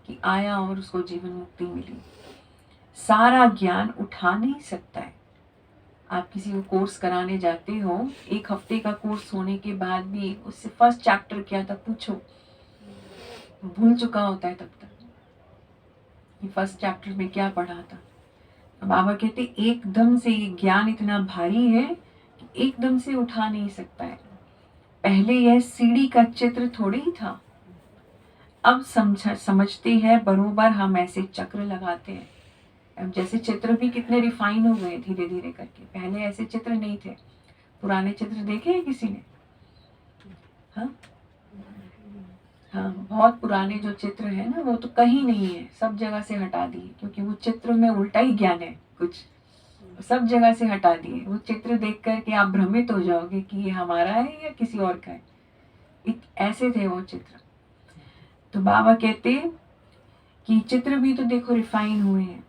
कि आया और उसको जीवन मुक्ति मिली। सारा ज्ञान उठा नहीं सकता है। आप किसी को कोर्स कराने जाते हो, 1 हफ्ते का कोर्स होने के बाद भी उससे फर्स्ट चैप्टर क्या था पूछो, भूल चुका होता है तब तक कि फर्स्ट चैप्टर में क्या पढ़ा था। बाबा कहते एकदम से ये ज्ञान इतना भारी है कि एकदम से उठा नहीं सकता है। पहले यह सीढ़ी का चित्र थोड़ी ही था, अब समझते हैं बरोबर हम ऐसे चक्र लगाते हैं। अब जैसे चित्र भी कितने रिफाइन हो गए धीरे धीरे करके, पहले ऐसे चित्र नहीं थे। पुराने चित्र देखे हैं किसी ने? हाँ हाँ, बहुत पुराने जो चित्र है ना वो तो कहीं नहीं है, सब जगह से हटा दिए, क्योंकि वो चित्र में उल्टा ही ज्ञान है कुछ, सब जगह से हटा दिए। वो चित्र देख करके आप भ्रमित हो जाओगे कि ये हमारा है या किसी और का है। ऐसे थे वो चित्र। तो बाबा कहते कि चित्र भी तो देखो रिफाइन हुए हैं।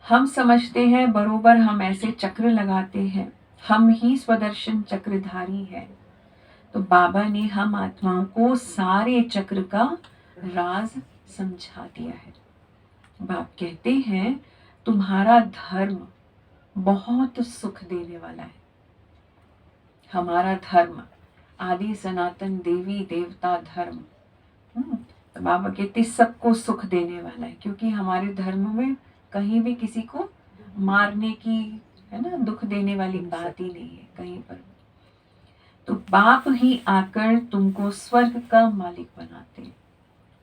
हम समझते हैं बरोबर हम ऐसे चक्र लगाते हैं, हम ही स्वदर्शन चक्रधारी है। तो बाबा ने हम आत्माओं को सारे चक्र का राज समझा दिया है। बाप कहते हैं तुम्हारा धर्म बहुत सुख देने वाला है। हमारा धर्म आदि सनातन देवी देवता धर्म, तो बाबा कहते सबको सुख देने वाला है, क्योंकि हमारे धर्म में कहीं भी किसी को मारने की, है ना, दुख देने वाली बात ही नहीं है कहीं पर। तो बाप ही आकर तुमको स्वर्ग का मालिक बनाते हैं।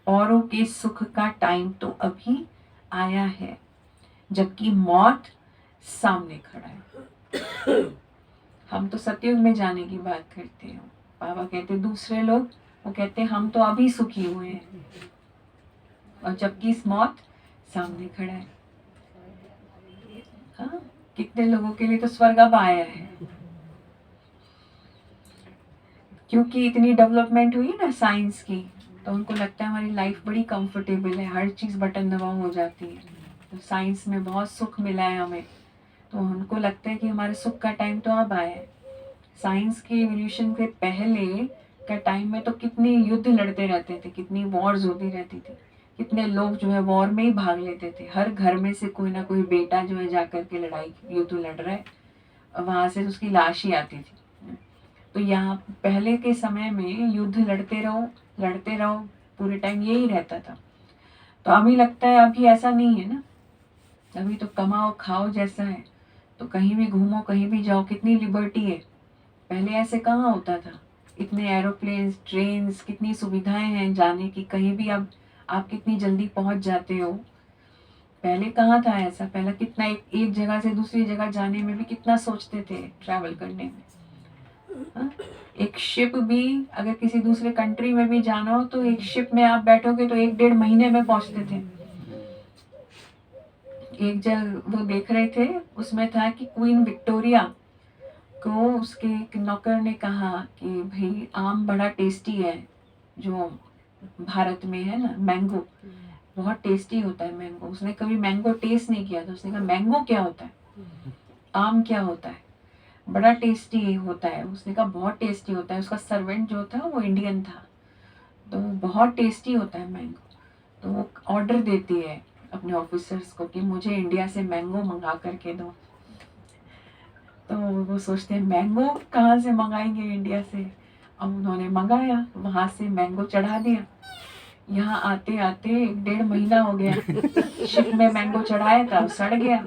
औरों के सुख का टाइम तो अभी आया है, जबकि मौत सामने खड़ा है। हम तो सतयुग में जाने की बात करते हैं, बाबा कहते दूसरे लोग वो कहते हम तो अभी सुखी हुए हैं, और जबकि इस मौत सामने खड़ा है। हाँ, कितने लोगों के लिए तो स्वर्ग अब आया है, क्योंकि इतनी डेवलपमेंट हुई ना साइंस की, तो उनको लगता है हमारी लाइफ बड़ी कंफर्टेबल है, हर चीज़ बटन दबा हो जाती है। तो साइंस में बहुत सुख मिला है हमें, तो उनको लगता है कि हमारे सुख का टाइम तो अब आया है। साइंस के इवोल्यूशन के पहले का टाइम में तो कितने युद्ध लड़ते रहते थे, कितनी वॉर्स होती रहती थी, कितने लोग जो है वॉर में ही भाग लेते थे। हर घर में से कोई ना कोई बेटा जो है जाकर के लड़ाई युद्ध लड़ रहा है, वहां से उसकी लाश ही आती थी। तो यहाँ पहले के समय में युद्ध लड़ते रहो पूरे टाइम यही रहता था। तो अभी लगता है अभी ऐसा नहीं है ना, अभी तो कमाओ खाओ जैसा है, तो कहीं भी घूमो कहीं भी जाओ, कितनी लिबर्टी है। पहले ऐसे कहाँ होता था, इतने एरोप्लेन्स ट्रेन्स, कितनी सुविधाएं हैं जाने की, कहीं भी अब आप कितनी जल्दी पहुंच जाते हो। पहले कहाँ था ऐसा, पहले कितना एक जगह से दूसरी जगह जाने में भी कितना सोचते थे ट्रैवल करने में। हाँ? एक शिप भी अगर किसी दूसरे कंट्री में भी जाना हो तो एक शिप में आप बैठोगे तो 1-1.5 महीने में पहुंचते थे। एक जगह वो देख रहे थे, उसमें था कि क्वीन विक्टोरिया को उसके एक नौकर ने कहा कि भाई आम बड़ा टेस्टी है, जो भारत में है ना मैंगो, बहुत टेस्टी होता है मैंगो। उसने कभी मैंगो टेस्ट नहीं किया, तो उसने कहा मैंगो क्या होता है, आम क्या होता है, बड़ा टेस्टी होता है। उसने कहा बहुत टेस्टी होता है। उसका सर्वेंट जो था वो इंडियन था, तो बहुत टेस्टी होता है मैंगो। तो वो ऑर्डर देती है अपने ऑफिसर्स को कि मुझे इंडिया से मैंगो मंगा करके दो। तो वो सोचते हैं मैंगो कहाँ से मंगाएंगे इंडिया से। अब उन्होंने मंगाया, वहाँ से मैंगो चढ़ा दिया। यहाँ आते आते 1-1.5 महीना हो गया, शिप में मैंगो चढ़ाया था, सड़ गया।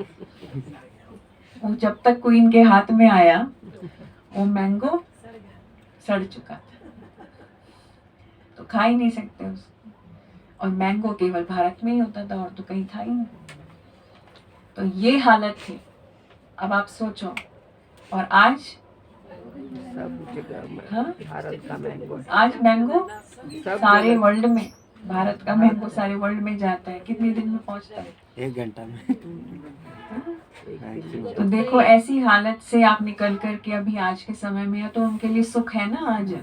वो जब तक क्वीन के हाथ में आया वो मैंगो सड़ चुका था, तो खा ही नहीं सकते उसको। और मैंगो केवल भारत में ही होता था और तो कहीं था ही नहीं। तो ये हालत थी। अब आप सोचो, और आज सब जगह में हाँ? भारत का मैंगो आज मैंगो सब सारे जगह। वर्ल्ड में, भारत का मैंगो सारे वर्ल्ड में जाता है। कितने दिन में पहुंचता है? 1 घंटा में। तो देखो ऐसी हालत से आप निकल कर के अभी आज के समय में है, तो उनके लिए सुख है ना। आज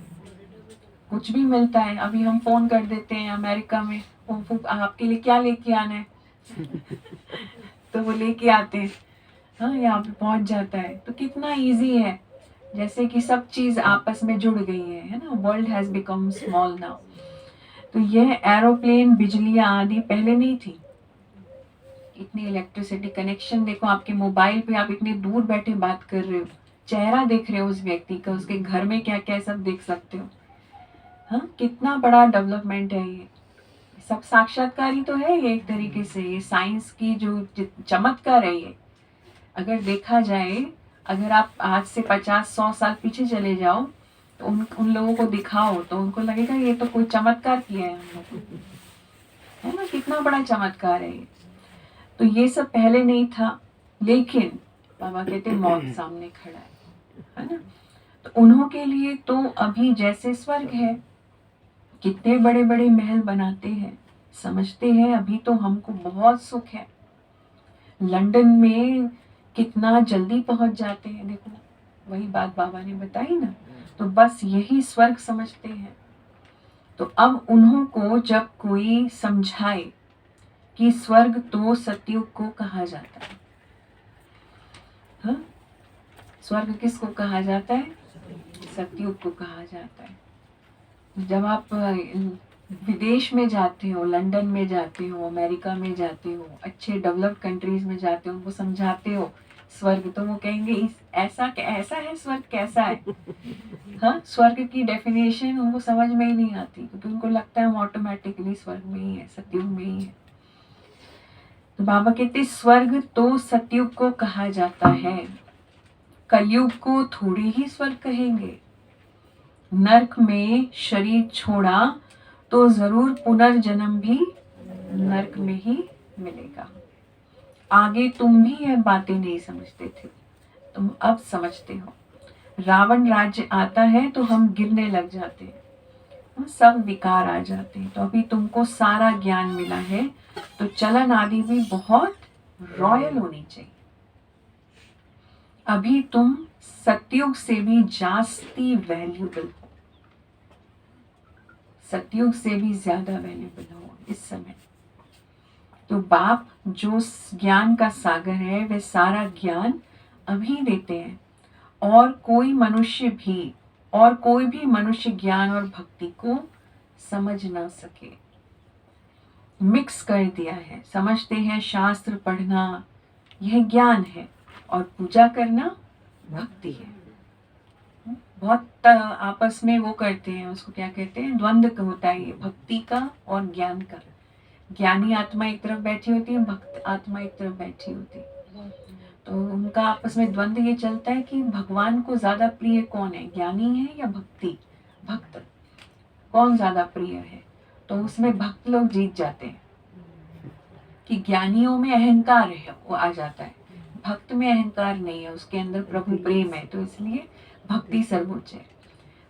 कुछ भी मिलता है, अभी हम फोन कर देते हैं अमेरिका में, वो आपके लिए क्या लेके आना है तो वो लेके आते हैं, हाँ यहाँ पे पहुंच जाता है। तो कितना इजी है जैसे कि सब चीज आपस में जुड़ गई है ना, world has become small now. तो यह एरोप्लेन, बिजलियां आदि पहले नहीं थी। इतनी इलेक्ट्रिसिटी कनेक्शन देखो, आपके मोबाइल पे आप इतने दूर बैठे बात कर रहे हो, चेहरा देख रहे हो उस व्यक्ति का, उसके घर में क्या क्या सब देख सकते हो। हाँ, कितना बड़ा डेवलपमेंट है ये। सब साक्षात्कार ही तो है ये एक तरीके से, ये साइंस की जो चमत्कार है ये। अगर देखा जाए, अगर आप आज से 50-100 साल पीछे चले जाओ तो उन लोगों को दिखाओ तो उनको लगेगा ये तो कोई चमत्कार किया है हम लोगों ने, है ना, कितना बड़ा चमत्कार है ये। तो ये सब पहले नहीं था, लेकिन बाबा कहते मौत सामने खड़ा है ना। तो उन्हों के लिए तो अभी जैसे स्वर्ग है, कितने बड़े बड़े महल बनाते हैं, समझते हैं अभी तो हमको बहुत सुख है। लंदन में कितना जल्दी पहुंच जाते हैं, देखो वही बात बाबा ने बताई ना। तो बस यही स्वर्ग समझते हैं। तो अब उन्हों को जब कोई समझाए कि स्वर्ग तो सतयुग को कहा जाता है, हाँ, स्वर्ग किसको कहा जाता है? सतयुग को कहा जाता है। जब आप विदेश में जाते हो, लंदन में जाते हो, अमेरिका में जाते हो, अच्छे डेवलप्ड कंट्रीज में जाते हो, उनको समझाते हो स्वर्ग, तो वो कहेंगे ऐसा है स्वर्ग, कैसा है? हाँ, स्वर्ग की डेफिनेशन उनको समझ में ही नहीं आती, क्योंकि उनको लगता है हम ऑटोमेटिकली स्वर्ग में ही है, सतयुग में ही है। तो बाबा कहते स्वर्ग तो सतयुग को कहा जाता है, कलयुग को थोड़ी ही स्वर्ग कहेंगे। नरक में शरीर छोड़ा तो जरूर पुनर्जन्म भी नरक में ही मिलेगा। आगे तुम भी यह बातें नहीं समझते थे, तुम अब समझते हो। रावण राज्य आता है तो हम गिरने लग जाते हैं, सब विकार आ जाते हैं। तो अभी तुमको सारा ज्ञान मिला है, तो चलन आदि भी बहुत रॉयल होनी चाहिए। अभी तुम सतयुग से भी जास्ती वैल्यूबल हो, सतयुग से भी ज्यादा वैल्यूबल हो इस समय। तो बाप जो ज्ञान का सागर है, वह सारा ज्ञान अभी देते हैं। और कोई भी मनुष्य ज्ञान और भक्ति को समझ ना सके, मिक्स कर दिया है। समझते हैं शास्त्र पढ़ना यह ज्ञान है और पूजा करना भक्ति है। बहुत आपस में वो करते हैं, उसको क्या कहते हैं, द्वंद्व होता है ये भक्ति का और ज्ञान का। ज्ञानी आत्मा एक तरफ बैठी होती है, भक्त आत्मा एक तरफ बैठी होती है। तो उनका आपस में द्वंद्व ये चलता है कि भगवान को ज्यादा प्रिय कौन है, ज्ञानी है या भक्त कौन ज्यादा प्रिय है? तो उसमें भक्त लोग जीत जाते हैं कि ज्ञानियों में अहंकार है, वो आ जाता है, भक्त में अहंकार नहीं है, उसके अंदर प्रभु प्रेम है, तो इसलिए भक्ति सर्वोच्च है।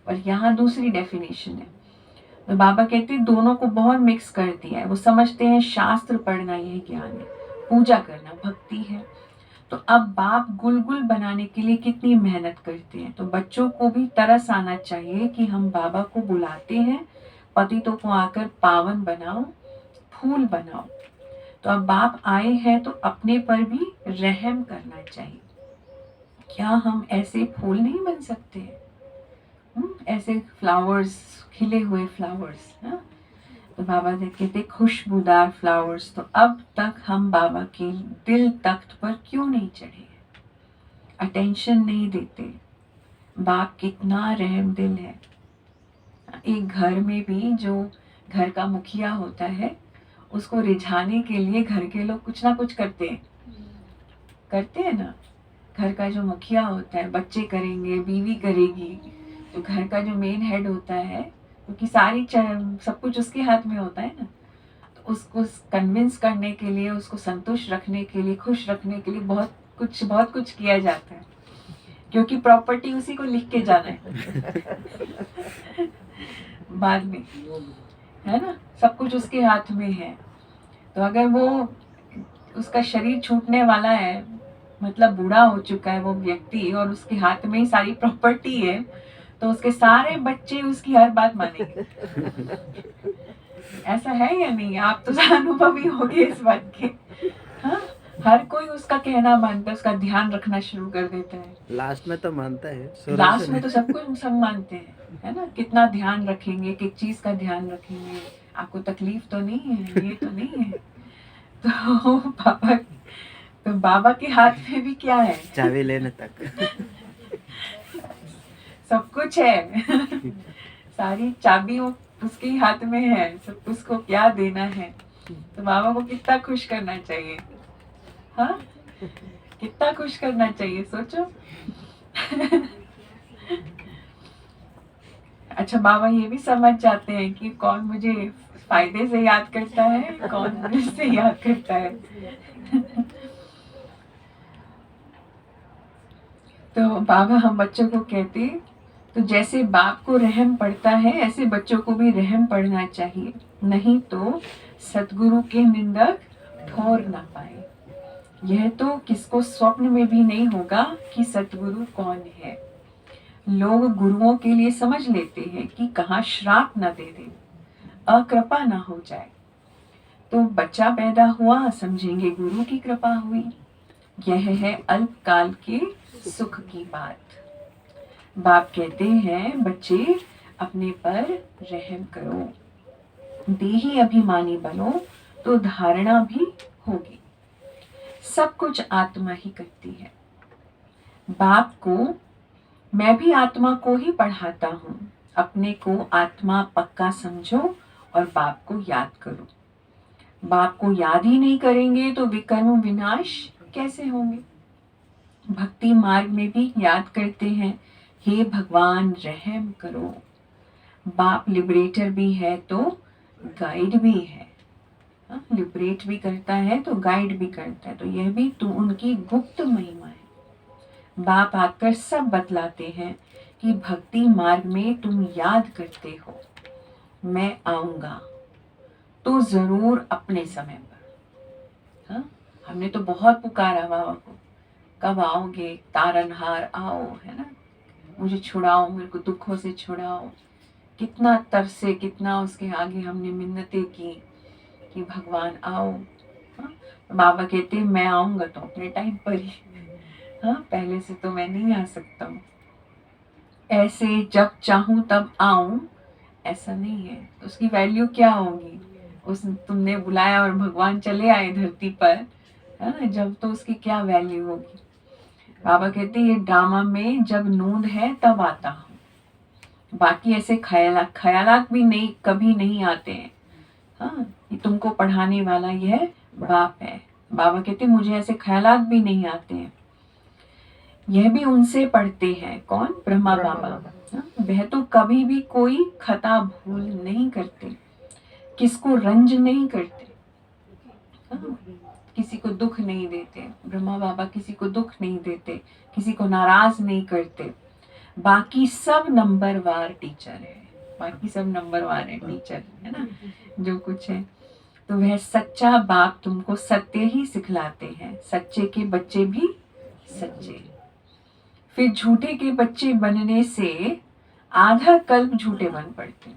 पर यहाँ दूसरी डेफिनेशन है। तो बाबा कहते हैं दोनों को बहुत मिक्स कर दिया है। वो समझते हैं शास्त्र पढ़ना यह ज्ञान है, पूजा करना भक्ति है। तो अब बाप गुलगुल बनाने के लिए कितनी मेहनत करते हैं। तो बच्चों को भी तरस आना चाहिए कि हम बाबा को बुलाते हैं, पतितों को आकर पावन बनाओ, फूल बनाओ। तो अब बाप आए हैं तो अपने पर भी रहम करना चाहिए। क्या हम ऐसे फूल नहीं बन सकते हैं? ऐसे फ्लावर्स, खिले हुए फ्लावर्स, तो बाबा कहते खुशबूदार फ्लावर्स। तो अब तक हम बाबा के दिल तख्त पर क्यों नहीं चढ़े, अटेंशन नहीं देते? बाप कितना रहम दिल है। एक घर में भी जो घर का मुखिया होता है, उसको रिझाने के लिए घर के लोग कुछ ना कुछ करते हैं ना। घर का जो मुखिया होता है, बच्चे करेंगे, बीवी करेगी, तो घर का जो मेन हेड होता है, क्योंकि सारी सब कुछ उसके हाथ में होता है ना, तो उसको कन्विंस करने के लिए, उसको संतुष्ट रखने के लिए, खुश रखने के लिए बहुत कुछ किया जाता है, क्योंकि प्रॉपर्टी उसी को लिख के जाना है बाद में, है ना, सब कुछ उसके हाथ में है। तो अगर वो उसका शरीर छूटने वाला है, मतलब बूढ़ा हो चुका है वो व्यक्ति, और उसके हाथ में ही सारी प्रॉपर्टी है, तो उसके सारे बच्चे उसकी हर बात मानेंगे। ऐसा है या नहीं? आप तो अनुभवी होंगे इस बात के। हाँ, हर कोई उसका कहना मानता है, उसका ध्यान रखना शुरू कर देता है। लास्ट में तो मानता है, शुरू लास्ट से में तो सब कुछ सब मानते हैं, है ना। कितना ध्यान रखेंगे, किस चीज का ध्यान रखेंगे, आपको तकलीफ तो नहीं है, ये तो नहीं है। तो बाबा के हाथ में भी क्या है, चाबी लेने तक। सब कुछ है। सारी चाबी उसके ही हाथ में है, सब उसको क्या देना है। तो बाबा को कितना खुश करना चाहिए, हाँ, कितना खुश करना चाहिए, सोचो। अच्छा, बाबा ये भी समझ जाते हैं कि कौन मुझे फायदे से याद करता है, कौन मुझसे याद करता है। तो बाबा हम बच्चों को कहते, तो जैसे बाप को रहम पड़ता है ऐसे बच्चों को भी रहम पड़ना चाहिए, नहीं तो सतगुरु के निंदक ठोर ना पाए। यह तो किसको स्वप्न में भी नहीं होगा कि सतगुरु कौन है। लोग गुरुओं के लिए समझ लेते हैं कि कहाँ श्राप न दे दे, अकृपा ना हो जाए। तो बच्चा पैदा हुआ, समझेंगे गुरु की कृपा हुई। यह है अल्पकाल के सुख की बात। बाप कहते हैं, बच्चे अपने पर रहम करो, देही अभिमानी बनो तो धारणा भी होगी। सब कुछ आत्मा ही करती है। बाप को, मैं भी आत्मा को ही पढ़ाता हूँ। अपने को आत्मा पक्का समझो और बाप को याद करो। बाप को याद ही नहीं करेंगे तो विकर्म विनाश कैसे होंगे। भक्ति मार्ग में भी याद करते हैं, हे भगवान रहम करो। बाप लिबरेटर भी है तो गाइड भी है, लिबरेट भी करता है तो गाइड भी करता है। तो यह भी तो उनकी गुप्त महिमा है। बाप आकर सब बतलाते हैं कि भक्ति मार्ग में तुम याद करते हो, मैं आऊंगा तो जरूर अपने समय पर। हाँ, हमने तो बहुत पुकारा बाबा को, कब आओगे तारनहार, आओ, है ना, मुझे छुड़ाओ, मेरे को दुखों से छुड़ाओ। कितना तरसे, कितना उसके आगे हमने मिन्नतें की कि भगवान आओ। हाँ? बाबा कहते मैं आऊंगा तो अपने टाइम पर ही, हाँ, पहले से तो मैं नहीं आ सकता हूँ। ऐसे जब चाहूं तब आऊं, ऐसा नहीं है। उसकी वैल्यू क्या होगी, उस तुमने बुलाया और भगवान चले आए धरती पर, है ना, जब तो उसकी क्या वैल्यू होगी। बाबा कहते ये ड्रामा में जब नूंद है तब आता हूँ, बाकी ऐसे ख्यालात भी नहीं, कभी नहीं आते हैं। हाँ, ये तुमको पढ़ाने वाला यह बाप है। बाबा कहते मुझे ऐसे ख्यालात भी नहीं आते हैं। यह भी उनसे पढ़ते हैं, कौन, ब्रह्मा बाबा। हाँ, वह तो कभी भी कोई खता भूल नहीं करते, किसको रंज नहीं करते। हाँ, किसी को दुख नहीं देते। ब्रह्मा बाबा किसी को दुख नहीं देते, किसी को नाराज नहीं करते। बाकी सब नंबरवार टीचर है, बाकी सब नंबरवार है टीचर, है ना, जो कुछ है। तो वह सच्चा बाप तुमको सत्य ही सिखलाते हैं। सच्चे के बच्चे भी सच्चे, फिर झूठे के बच्चे बनने से आधा कल्प झूठे बन पड़ते।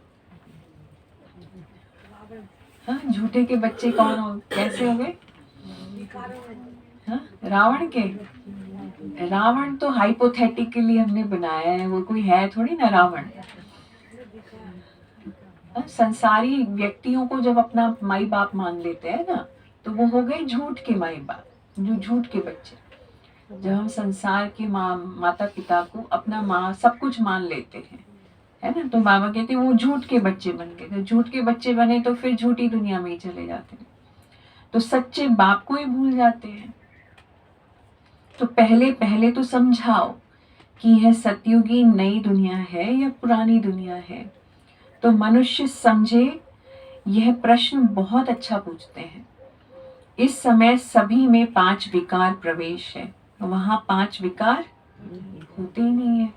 हाँ, झूठे के बच्चे कौन हो, कैसे हो गए, हाँ, रावण के। रावण तो हाइपोथेटिकली हमने बनाया है, वो कोई है थोड़ी ना रावण। संसारी व्यक्तियों को जब अपना माई बाप मान लेते हैं ना, तो वो हो गए झूठ के माई बाप, जो झूठ के बच्चे। जब हम संसार के माता पिता को अपना माँ सब कुछ मान लेते हैं, है ना, तो बाबा कहते हैं वो झूठ के बच्चे बन गए। तो झूठ के बच्चे बने तो फिर झूठी दुनिया में ही चले जाते हैं, तो सच्चे बाप को ही भूल जाते हैं। तो पहले पहले तो समझाओ कि यह सतयुगी नई दुनिया है या पुरानी दुनिया है। तो मनुष्य समझे, यह प्रश्न बहुत अच्छा पूछते हैं। इस समय सभी में 5 विकार प्रवेश है, वहां 5 विकार होते ही नहीं है।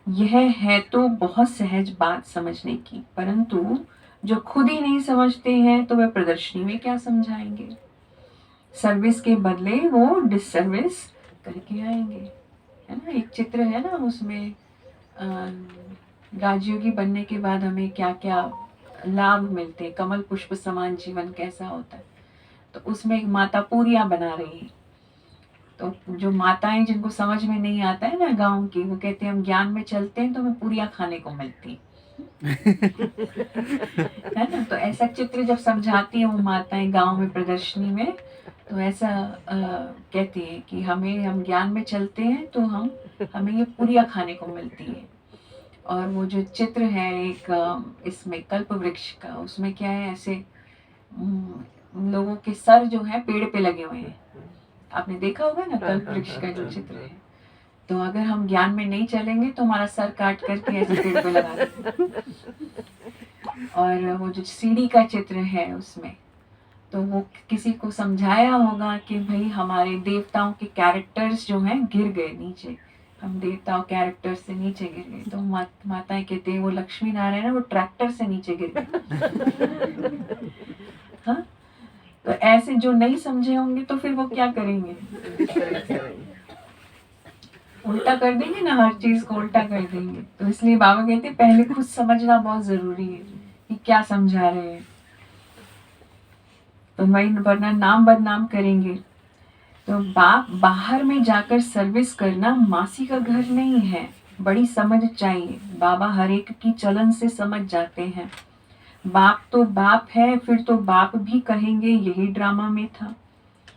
यह है तो बहुत सहज बात समझने की, परंतु जो खुद ही नहीं समझते हैं तो वह प्रदर्शनी में क्या समझाएंगे। सर्विस के बदले वो डिससर्विस करके आएंगे, है ना। एक चित्र है ना, उसमें राजयोगी बनने के बाद हमें क्या क्या लाभ मिलते हैं, कमल पुष्प समान जीवन कैसा होता है। तो उसमें एक माता पूरियां बना रही है। तो जो माताएं जिनको समझ में नहीं आता है ना गाँव की, वो कहते हैं हम ज्ञान में चलते हैं तो हमें पूरियां खाने को मिलती है ना। तो ऐसा चित्र जब समझाती है वो माताएं गांव में प्रदर्शनी में, तो ऐसा कहती है कि हम ज्ञान में चलते हैं तो हमें ये पूरियां खाने को मिलती है। और वो जो चित्र है एक इसमें कल्प वृक्ष का, उसमें क्या है, ऐसे लोगों के सर जो है पेड़ पे लगे हुए हैं। आपने देखा होगा ना कल्प वृक्ष का जो चित्र है। तो अगर हम ज्ञान में नहीं चलेंगे तो हमारा सर काट करके ऐसे पेड़ पे लगा देंगे। और वो जो सीढ़ी का चित्र है उसमें, तो वो किसी को समझाया होगा कि भाई हमारे देवताओं के कैरेक्टर्स जो हैं गिर गए नीचे, हम देवताओं कैरेक्टर्स से नीचे गिर गए। तो माताएं कहते हैं वो लक्ष्मी नारायण है, वो ट्रैक्टर से नीचे गिर गए। हाँ, तो ऐसे जो नहीं समझे होंगे तो फिर वो क्या करेंगे, उल्टा कर देंगे ना, हर चीज को उल्टा कर देंगे। तो इसलिए बाबा कहते हैं पहले खुद समझना बहुत जरूरी है कि क्या समझा रहे हैं, तो वही वरना नाम बदनाम करेंगे। तो बाप बाहर में जाकर सर्विस करना मासी का घर नहीं है, बड़ी समझ चाहिए। बाबा हर एक की चलन से समझ जाते हैं। बाप तो बाप है, फिर तो बाप भी कहेंगे यही ड्रामा में था।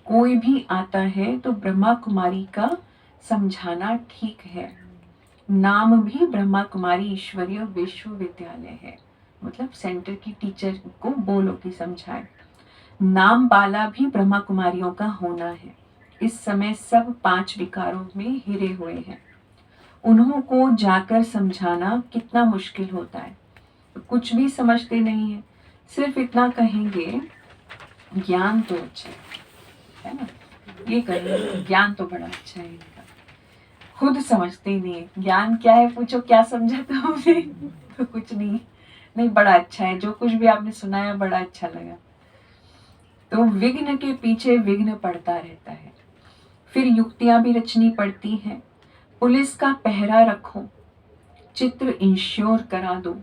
कोई भी आता है तो ब्रह्मा कुमारी का समझाना ठीक है। नाम भी ब्रह्मा कुमारी ईश्वरीय विश्वविद्यालय है, मतलब सेंटर की टीचर को बोलो कि समझाए। नाम बाला भी ब्रह्मा कुमारियों का होना है। इस समय सब 5 विकारों में हिरे हुए हैं। उन्हों को जाकर समझाना कितना मुश्किल होता है। कुछ भी समझते नहीं है, सिर्फ इतना कहेंगे ज्ञान तो अच्छा है ना, ये कहेंगे ज्ञान तो बड़ा अच्छा है इनका। खुद समझते ही नहीं है ज्ञान क्या है, पूछो क्या समझा था हमने, तो कुछ नहीं बड़ा अच्छा है, जो कुछ भी आपने सुनाया बड़ा अच्छा लगा। तो विघ्न के पीछे विघ्न पड़ता रहता है, फिर युक्तियां भी रचनी पड़ती हैं। पुलिस का पहरा रखो, चित्र इंश्योर करा दो।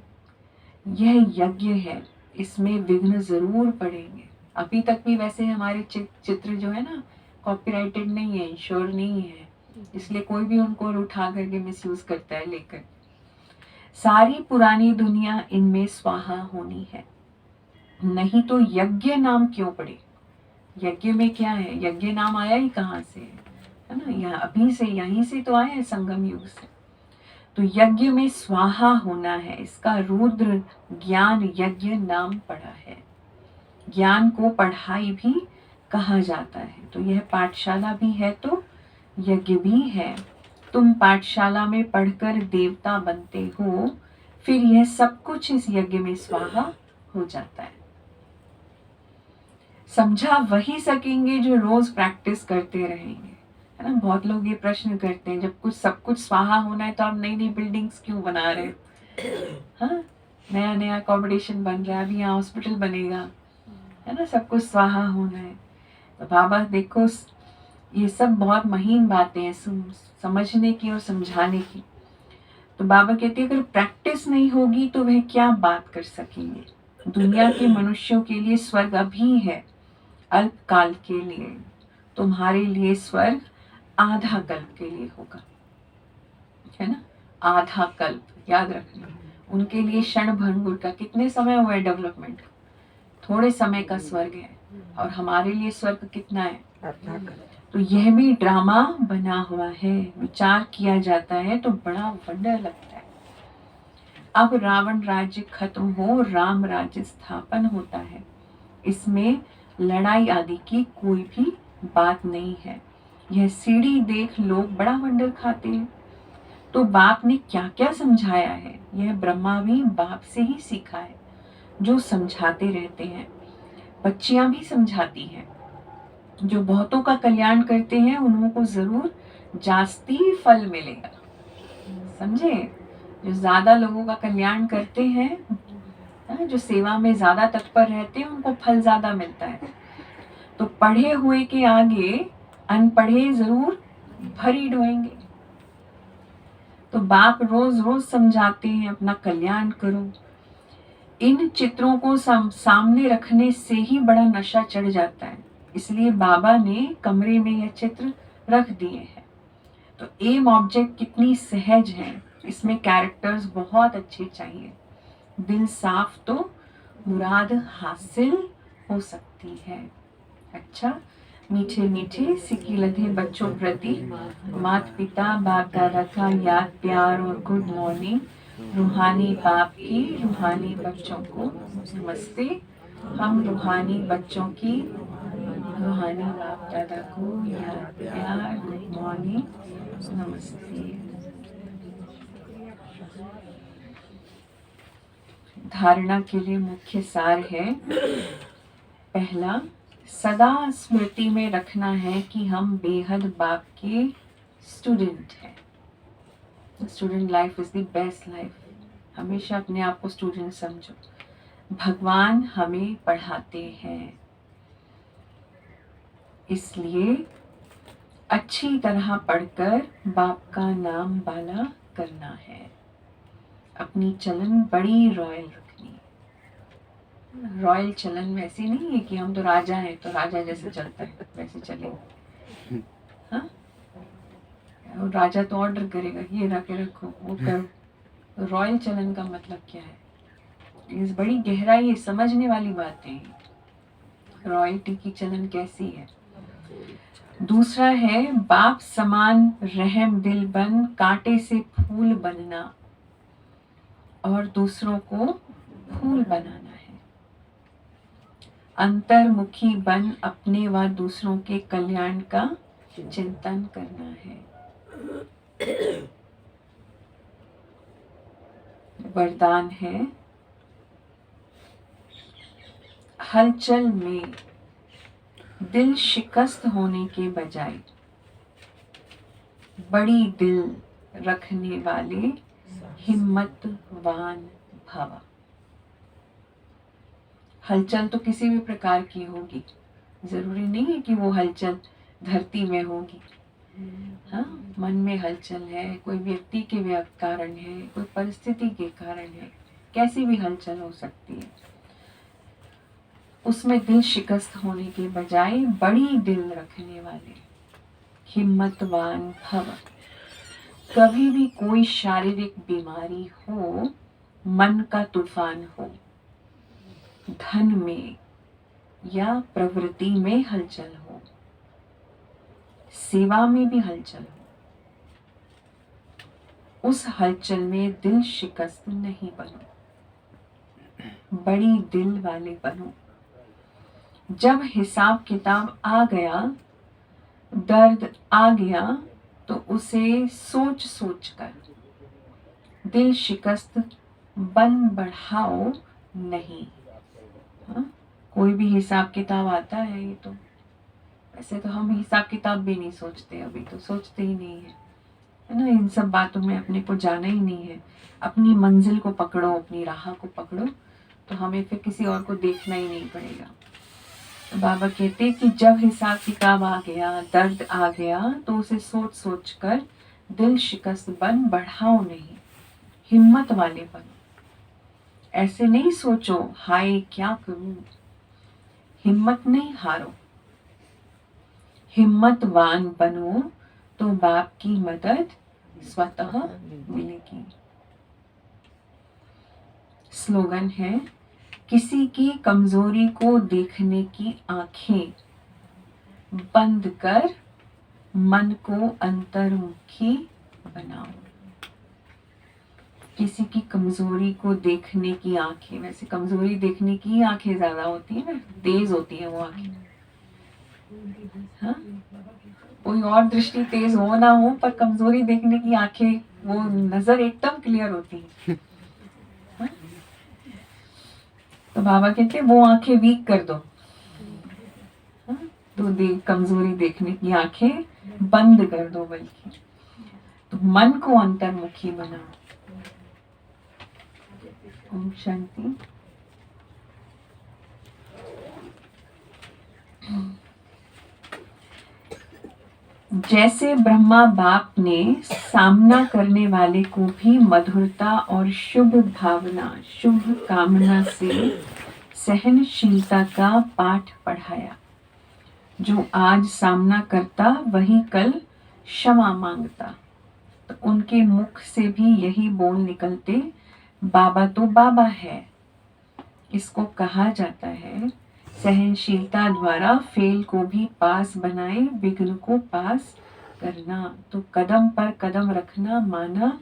यह यज्ञ है, इसमें विघ्न जरूर पड़ेंगे। अभी तक भी वैसे हमारे चित्र जो है ना कॉपीराइटेड नहीं है, इंश्योर नहीं है, इसलिए कोई भी उनको उठा करके मिसयूज करता है लेकर। सारी पुरानी दुनिया इनमें स्वाहा होनी है, नहीं तो यज्ञ नाम क्यों पड़े। यज्ञ में क्या है, यज्ञ नाम आया ही कहाँ से है ना, यहाँ अभी से यहीं से तो आया है, संगम युग से। तो यज्ञ में स्वाहा होना है, इसका रुद्र ज्ञान यज्ञ नाम पड़ा है। ज्ञान को पढ़ाई भी कहा जाता है। तो यह पाठशाला भी है तो यज्ञ भी है। तुम पाठशाला में पढ़कर देवता बनते हो, फिर यह सब कुछ इस यज्ञ में स्वाहा हो जाता है। समझा वही सकेंगे जो रोज प्रैक्टिस करते रहेंगे, है ना। बहुत लोग ये प्रश्न करते हैं, जब कुछ सब कुछ स्वाहा होना है तो आप नई नई बिल्डिंग्स क्यों बना रहे हैं, हाँ, नया अकोमोडेशन बन रहा है, अभी यहाँ हॉस्पिटल बनेगा, है ना, सब कुछ स्वाहा होना है। तो बाबा देखो ये सब बहुत महीन बातें हैं समझने की और समझाने की। तो बाबा कहते हैं अगर प्रैक्टिस नहीं होगी तो वह क्या बात कर सकेंगे। दुनिया के मनुष्यों के लिए स्वर्ग अभी है, अल्पकाल के लिए। तुम्हारे लिए स्वर्ग आधा कल्प के लिए होगा, है ना, आधा कल्प, याद रखना। उनके लिए क्षण भंगुर का कितने समय हुआ है डेवलपमेंट, थोड़े समय का स्वर्ग है, और हमारे लिए स्वर्ग कितना है। तो यह भी ड्रामा बना हुआ है, विचार किया जाता है तो बड़ा वंडर लगता है। अब रावण राज्य खत्म हो, राम राज्य स्थापन होता है। इसमें लड़ाई आदि की कोई भी बात नहीं है। यह सीढ़ी देख लोग बड़ा वंडर खाते हैं। तो बाप ने क्या क्या समझाया है, यह ब्रह्मा भी बाप से ही सीखा है, जो समझाते रहते हैं। बच्चियां भी समझाती हैं, जो बहुतों का कल्याण करते हैं उन्हों को जरूर जास्ती फल मिलेगा, समझे। जो ज्यादा लोगों का कल्याण करते हैं, जो सेवा में ज्यादा तत्पर रहते हैं, उनको फल ज्यादा मिलता है। तो पढ़े हुए के आगे अनपढ़े जरूर भरी ढोएंगे। तो बाप रोज रोज समझाते हैं अपना कल्याण करो। इन चित्रों को सामने रखने से ही बड़ा नशा चढ़ जाता है। इसलिए बाबा ने कमरे में यह चित्र रख दिए हैं। तो एम ऑब्जेक्ट कितनी सहज है, इसमें कैरेक्टर्स बहुत अच्छे चाहिए। दिल साफ तो मुराद हासिल हो सकती है। अच्छा, मीठे मीठे सिक्की लधे बच्चों प्रति माता पिता बाप दादा का याद प्यार और गुड मॉर्निंग। रूहानी बाप की रूहानी बच्चों को नमस्ते। हम रूहानी बच्चों की रूहानी बाप दादा को याद प्यार गुड मॉर्निंग नमस्ते। धारणा के लिए मुख्य सार है, पहला, सदा स्मृति में रखना है कि हम बेहद बाप के स्टूडेंट हैं। Student life is the best life. हमेशा अपने आप को स्टूडेंट समझो। भगवान हमें पढ़ाते हैं, इसलिए अच्छी तरह पढ़कर बाप का नाम बाला करना है। अपनी चलन बड़ी रॉयल रखनी है। रॉयल चलन वैसी नहीं है कि हम तो राजा हैं तो राजा जैसे चलता है वैसे चलेगा। हाँ, और राजा तो ऑर्डर करेगा, ये रखे रखो वो करो। रॉयल चलन का मतलब क्या है? इस बड़ी गहराई है, समझने वाली बातें हैं। रॉयल्टी की चलन कैसी है? दूसरा है, बाप समान रहम दिल बन कांटे से फूल बनना और दूसरों को फूल बनाना है। अंतर्मुखी बन अपने व दूसरों के कल्याण का चिंतन करना है। वरदान है, हलचल में दिल शिकस्त होने के बजाय बड़ी दिल रखने वाले हिम्मतवान भव। हलचल तो किसी भी प्रकार की होगी, जरूरी नहीं है कि वो हलचल धरती में होगी। हाँ, मन में हलचल है, कोई व्यक्ति के कारण है, कोई परिस्थिति के कारण है, कैसी भी हलचल हो सकती है। उसमें दिल शिकस्त होने के बजाय बड़ी दिल रखने वाले हिम्मतवान भव। कभी भी कोई शारीरिक बीमारी हो, मन का तूफान हो, धन में या प्रवृत्ति में हलचल हो, सेवा में भी हलचल हो, उस हलचल में दिल शिकस्त नहीं बनो, बड़ी दिल वाले बनो। जब हिसाब किताब आ गया, दर्द आ गया, तो उसे सोच सोच कर दिल शिकस्त बन बढ़ाओ नहीं। हाँ? कोई भी हिसाब किताब आता है, ये तो वैसे तो हम हिसाब किताब भी नहीं सोचते, अभी तो सोचते ही नहीं है ना। इन सब बातों में अपने को जाना ही नहीं है। अपनी मंजिल को पकड़ो, अपनी राह को पकड़ो, तो हमें फिर किसी और को देखना ही नहीं पड़ेगा। तो बाबा कहते कि जब हिसाब किताब आ गया, दर्द आ गया, तो उसे सोच सोच कर दिल शिकस्त बन बढ़ाओ नहीं, हिम्मत वाले बनो। ऐसे नहीं सोचो हाय क्या करूं, हिम्मत नहीं हारो, हिम्मतवान बनो तो बाप की मदद स्वतः मिलेगी। स्लोगन है, किसी की कमजोरी को देखने की आंखें बंद कर मन को अंतर्मुखी बनाओ। किसी की कमजोरी को देखने की आंखें, वैसे कमजोरी देखने की आंखें ज्यादा होती है ना, तेज होती है वो आंखें। हाँ? कोई और दृष्टि तेज हो ना हो, पर कमजोरी देखने की आंखें, वो नजर एकदम क्लियर होती है। तो बाबा कहते वो आंखें वीक कर दो। हाँ? तो कमजोरी देखने की आंखें बंद कर दो, बल्कि तो मन को अंतर्मुखी बनाओ। ओम शांति। जैसे ब्रह्मा बाप ने सामना करने वाले को भी मधुरता और शुभ भावना, शुभ कामना से सहनशीलता का पाठ पढ़ाया, जो आज सामना करता वही कल क्षमा मांगता। तो उनके मुख से भी यही बोल निकलते, बाबा तो बाबा है। इसको कहा जाता है सहनशीलता द्वारा फेल को भी पास बनाए, विघ्न को पास करना। तो कदम पर कदम रखना माना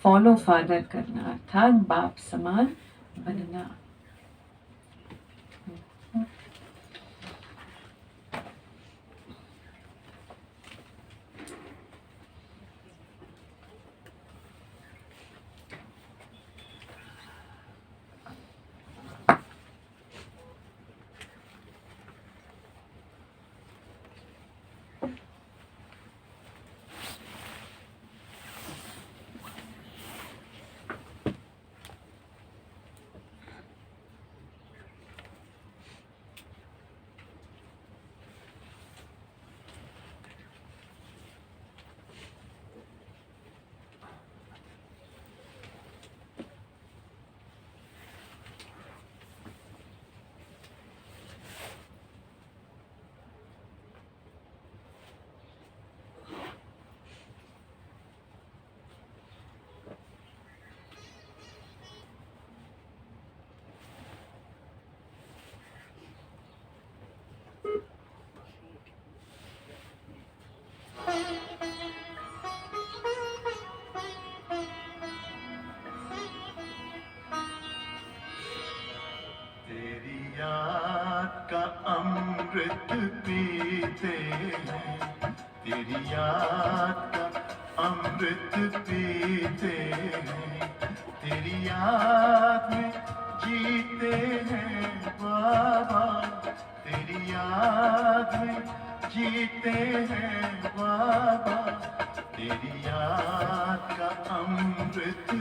फॉलो फादर करना, अर्थात बाप समान बनना। तेरी याद का अमृत पीते हैं, तेरी याद का अमृत पीते हैं, तेरी याद में जीते हैं बाबा, तेरी याद में जीते हैं बाबा, तेरी याद का अमृत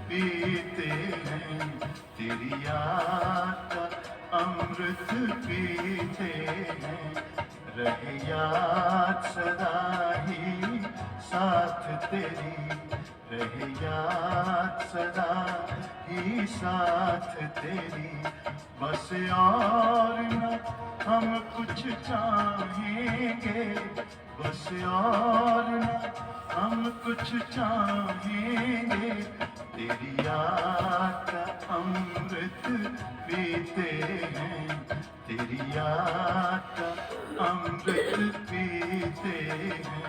पीते हैं, तेरी याद का अमृत पीते हैं, रहे याद सदा ही साथ तेरी, रहे याद सदा ही साथ तेरी, बस और न हम कुछ चाहेंगे, बस और न हम कुछ चाहेंगे, तेरी याद का अमृत पीते हैं, तेरी याद का अमृत पीते हैं।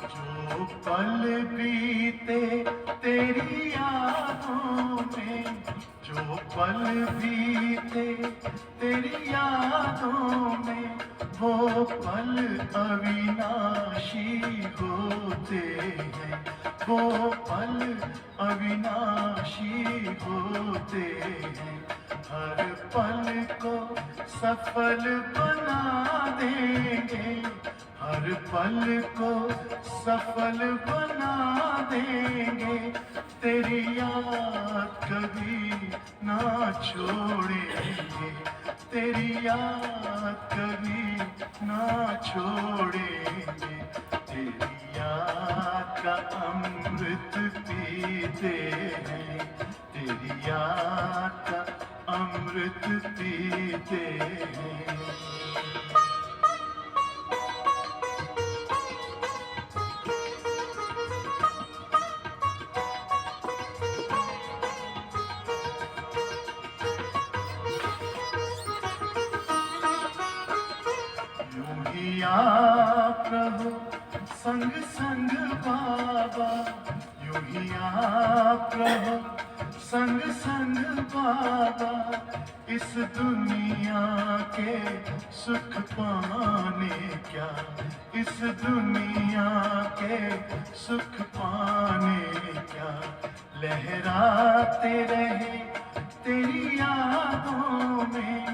जो पल बीते तेरी यादों में, जो पल बीते तेरी यादों में, वो पल अविनाशी होते हैं, वो पल अविनाशी होते हैं, हर पल को सफल बना देंगे, हर पल को सफल बना देंगे, तेरी याद कभी ना छोड़ेंगे, तेरी याद कभी ना छोड़ेंगे, तेरी याद का अमृत पीते हैं, तेरी याद का अमृत पीते हैं। आप रहो संग संग बाबा, यूं ही आप रहो संग संग बाबा, इस दुनिया के सुख पाने क्या, इस दुनिया के सुख पाने क्या, लहराते रहे तेरी यादों में,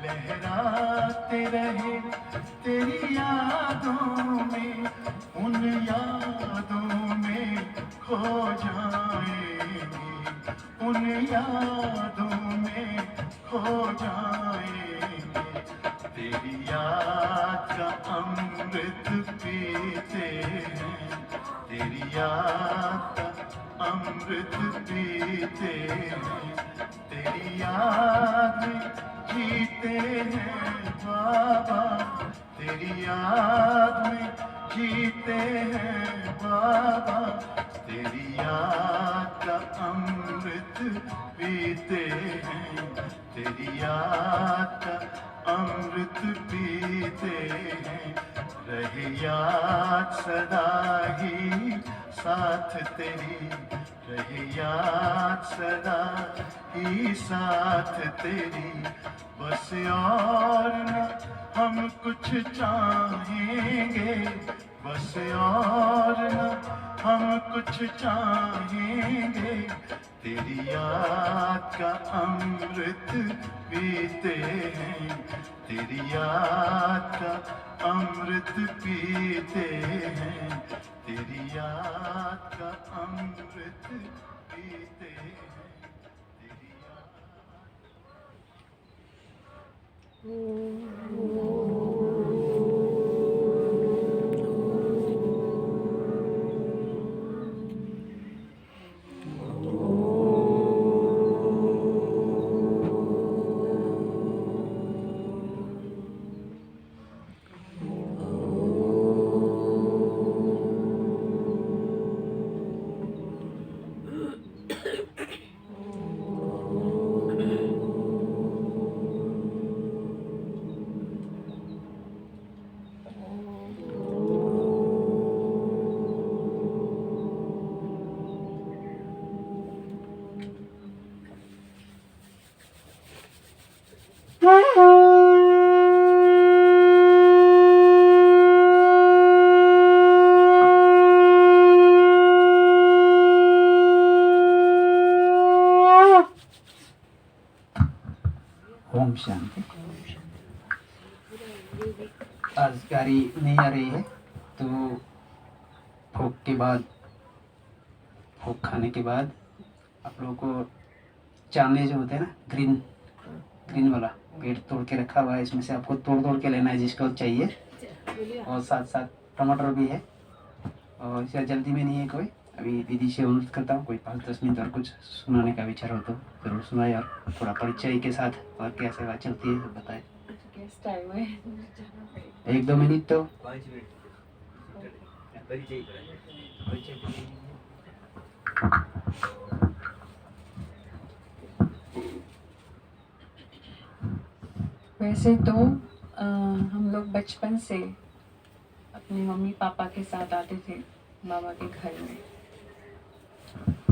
लहराते रहे तेरी यादों में, उन यादों में खो जाएंगे, उन यादों में खो जाएंगे, तेरी याद का अमृत पी याद का अमृत पीते हैं, तेरी याद में जीते हैं बाबा, तेरी याद में जीते हैं बाबा, तेरी याद का अमृत पीते हैं, तेरी याद का अमृत पीते हैं, रहे याद सदा ही साथ तेरी, रहे याद सदा ही साथ तेरी, बस और न हम कुछ चाहेंगे, बस और न हम कुछ चाहेंगे, तेरी याद का अमृत पीते हैं, तेरी याद का अमृत पीते हैं, तेरी याद का अमृत पीते हैं, तेरी याद। ओम शांति। आज गाड़ी नहीं आ रही है तो भूख के बाद, भूख खाने के बाद आप लोगों को चावले जो होते हैं ना, ग्रीन वाला पेड़ तोड़ के रखा हुआ है, इसमें से आपको तोड़ तोड़ के लेना है जिसको चाहिए, और साथ साथ टमाटर भी है, और इसका जल्दी में नहीं है कोई। अभी दीदी से अनुरोध करता हूँ कोई 5-10 मिनट और कुछ सुनाने का विचार हो तो ज़रूर सुनाए, और थोड़ा परिचय के साथ और क्या सेवा चलती है तो बताए। गेस्ट आए हुए हैं, 1-2 मिनट तो 5 मिनट परिचय कराएंगे, परिचय करेंगे। वैसे तो हम लोग बचपन से अपने मम्मी पापा के साथ आते थे बाबा के घर में,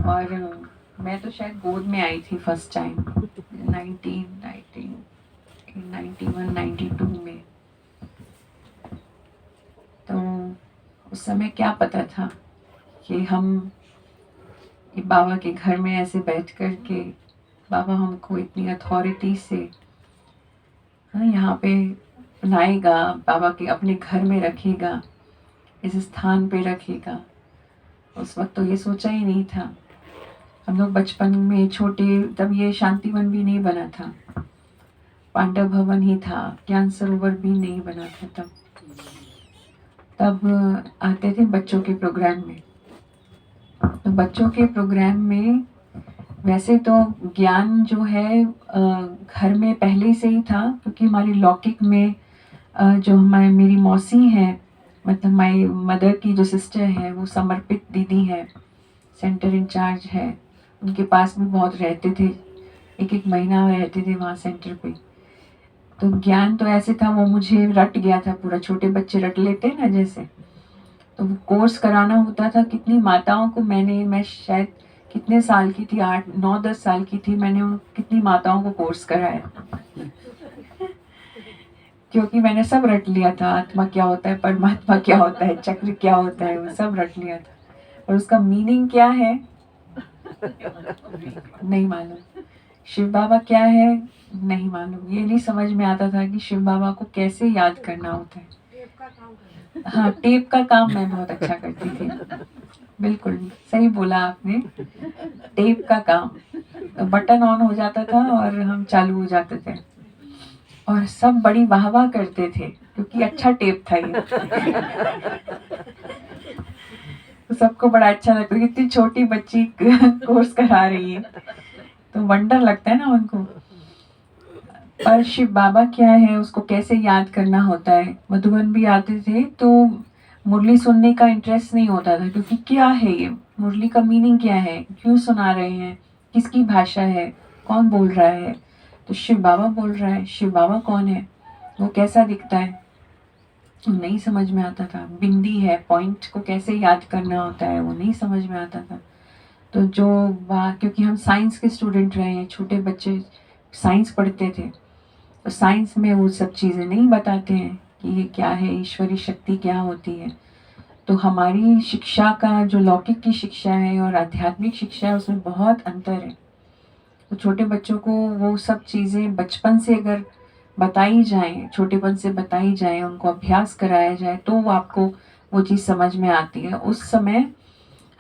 और मैं तो शायद गोद में आई थी फर्स्ट टाइम 1991-92 में। तो उस समय क्या पता था कि हम ये बाबा के घर में ऐसे बैठ कर के बाबा हमको इतनी अथॉरिटी से यहाँ पे लाएगा, बाबा के अपने घर में रखेगा, इस स्थान पे रखेगा। उस वक्त तो ये सोचा ही नहीं था। हम लोग बचपन में छोटे, तब ये शांतिवन भी नहीं बना था, पांडव भवन ही था, ज्ञान सरोवर भी नहीं बना था तब आते थे बच्चों के प्रोग्राम में। तो बच्चों के प्रोग्राम में वैसे तो ज्ञान जो है घर में पहले से ही था, क्योंकि हमारी लौकिक में जो मेरी मौसी हैं, मतलब माई मदर की जो सिस्टर है, वो समर्पित दीदी है, सेंटर इंचार्ज है, उनके पास भी बहुत रहते थे, 1-1 महीना रहते थे वहाँ सेंटर पे। तो ज्ञान तो ऐसे था, वो मुझे रट गया था पूरा, छोटे बच्चे रट लेते हैं ना जैसे। तो वो कोर्स कराना होता था, कितनी माताओं को मैं शायद कितने साल की थी, 8-9-10 साल की थी, मैंने कितनी माताओं को कोर्स कराया क्योंकि मैंने सब रट लिया था। आत्मा क्या होता है, परमात्मा क्या होता है, चक्र क्या होता है, वो सब रट लिया था, और उसका मीनिंग क्या है नहीं मालूम, शिव बाबा क्या है नहीं मालूम। ये नहीं समझ में आता था कि शिव बाबा को कैसे याद करना होता है। हाँ, टेप का काम मैं बहुत अच्छा करती थी, बिल्कुल सही बोला आपने, टेप का काम। तो बटन ऑन हो जाता था और हम चालू हो जाते थे, और सब बड़ी वाह वाह करते थे क्योंकि अच्छा टेप था ये। सबको बड़ा अच्छा लगता है, इतनी छोटी बच्ची कोर्स करा रही है, तो वंडर लगता है ना उनको। पर शिव बाबा क्या है, उसको कैसे याद करना होता है। मधुबन भी आते थे तो मुरली सुनने का इंटरेस्ट नहीं होता था, क्योंकि क्या है ये मुरली का मीनिंग क्या है, क्यों सुना रहे हैं, किसकी भाषा है, कौन बोल रहा है। तो शिव बाबा बोल रहा है, शिव बाबा कौन है, वो कैसा दिखता है, नहीं समझ में आता था। बिंदी है, पॉइंट को कैसे याद करना होता है, वो नहीं समझ में आता था। तो जो क्योंकि हम साइंस के स्टूडेंट रहे हैं, छोटे बच्चे साइंस पढ़ते थे, तो साइंस में वो सब चीज़ें नहीं बताते हैं कि ये क्या है, ईश्वरी शक्ति क्या होती है। तो हमारी शिक्षा का जो लौकिक की शिक्षा है और आध्यात्मिक शिक्षा है, उसमें बहुत अंतर है। तो छोटे बच्चों को वो सब चीज़ें बचपन से अगर बताई जाए, छोटेपन से बताई जाए, उनको अभ्यास कराया जाए, तो वो आपको वो चीज़ समझ में आती है। उस समय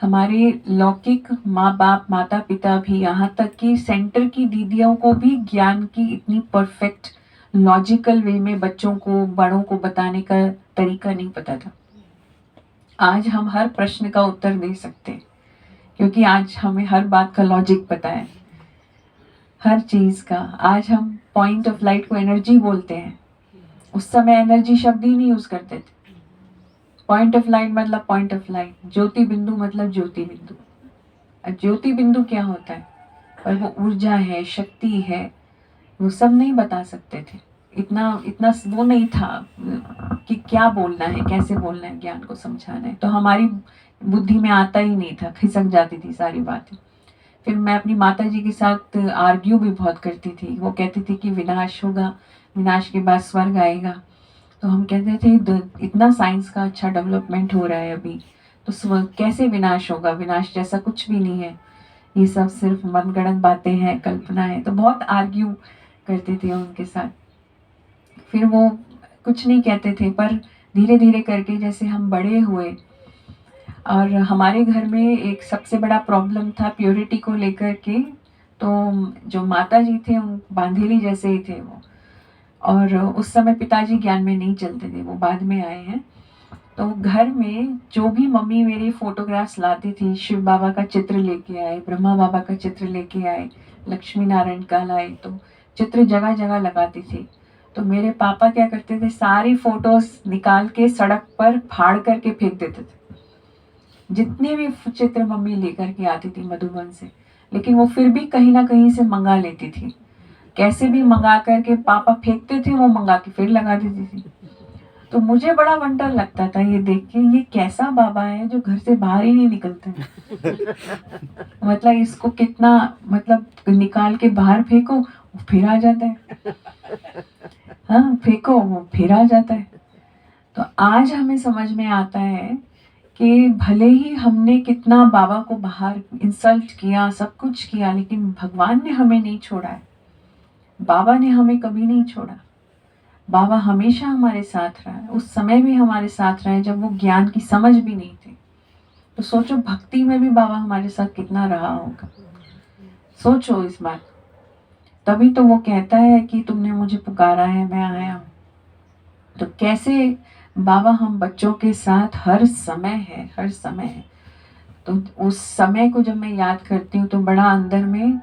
हमारे लौकिक माँ बाप, माता पिता भी, यहाँ तक कि सेंटर की दीदियों को भी ज्ञान की इतनी परफेक्ट लॉजिकल वे में बच्चों को, बड़ों को बताने का तरीका नहीं पता था। आज हम हर प्रश्न का उत्तर दे सकते हैं, क्योंकि आज हमें हर बात का लॉजिक पता है, हर चीज़ का। आज हम पॉइंट ऑफ लाइट को एनर्जी बोलते हैं, उस समय एनर्जी शब्द ही नहीं यूज़ करते थे। पॉइंट ऑफ लाइट मतलब पॉइंट ऑफ लाइट, ज्योति बिंदु मतलब ज्योति बिंदु। ज्योति बिंदु क्या होता है, पर वो ऊर्जा है, शक्ति है, वो सब नहीं बता सकते थे। इतना इतना वो नहीं था कि क्या बोलना है, कैसे बोलना है, ज्ञान को समझाना है। तो हमारी बुद्धि में आता ही नहीं था, खिसक जाती थी सारी बातें। फिर मैं अपनी माता जी के साथ आर्ग्यू भी बहुत करती थी। वो कहती थी कि विनाश होगा, विनाश के बाद स्वर्ग आएगा। तो हम कहते थे इतना साइंस का अच्छा डेवलपमेंट हो रहा है अभी, तो कैसे विनाश होगा, विनाश जैसा कुछ भी नहीं है, ये सब सिर्फ मनगढ़ंत बातें हैं, कल्पना है। तो बहुत आर्ग्यू करते थे उनके साथ। फिर वो कुछ नहीं कहते थे, पर धीरे धीरे करके जैसे हम बड़े हुए, और हमारे घर में एक सबसे बड़ा प्रॉब्लम था प्योरिटी को लेकर के। तो जो माता जी थे, उन बांधेली जैसे ही थे वो, और उस समय पिताजी ज्ञान में नहीं चलते थे, वो बाद में आए हैं। तो घर में जो भी मम्मी मेरी फोटोग्राफ्स लाती थी, शिव बाबा का चित्र लेके आए, ब्रह्मा बाबा का चित्र लेके आए, लक्ष्मी नारायण का लाए, तो चित्र जगह जगह लगाती थी। तो मेरे पापा क्या करते थे, सारी फोटोज निकाल के सड़क पर फाड़ करके फेंक देते थे, जितने भी चित्र मम्मी लेकर के आती थी मधुबन से। लेकिन वो फिर भी कहीं ना कहीं से मंगा लेती थी, कैसे भी मंगा करके पापा फेंकते थे, वो मंगा के फिर लगा देती थी। तो मुझे बड़ा वंडर लगता था ये देख के, ये कैसा बाबा है जो घर से बाहर ही नहीं निकलता है। मतलब इसको कितना, मतलब निकाल के बाहर फेंको वो फिर आ जाता है, हाँ फेंको वो फिर आ जाता है। तो आज हमें समझ में आता है कि भले ही हमने कितना बाबा को बाहर इंसल्ट किया, सब कुछ किया, लेकिन भगवान ने हमें नहीं छोड़ा है, बाबा ने हमें कभी नहीं छोड़ा। बाबा हमेशा हमारे साथ रहा है, उस समय भी हमारे साथ रहे जब वो ज्ञान की समझ भी नहीं थी। तो सोचो भक्ति में भी बाबा हमारे साथ कितना रहा होगा, सोचो इस बात। तभी तो वो कहता है कि तुमने मुझे पुकारा है, मैं आया हूँ। तो कैसे बाबा हम बच्चों के साथ हर समय है, हर समय है। तो उस समय को जब मैं याद करती हूँ तो बड़ा अंदर में,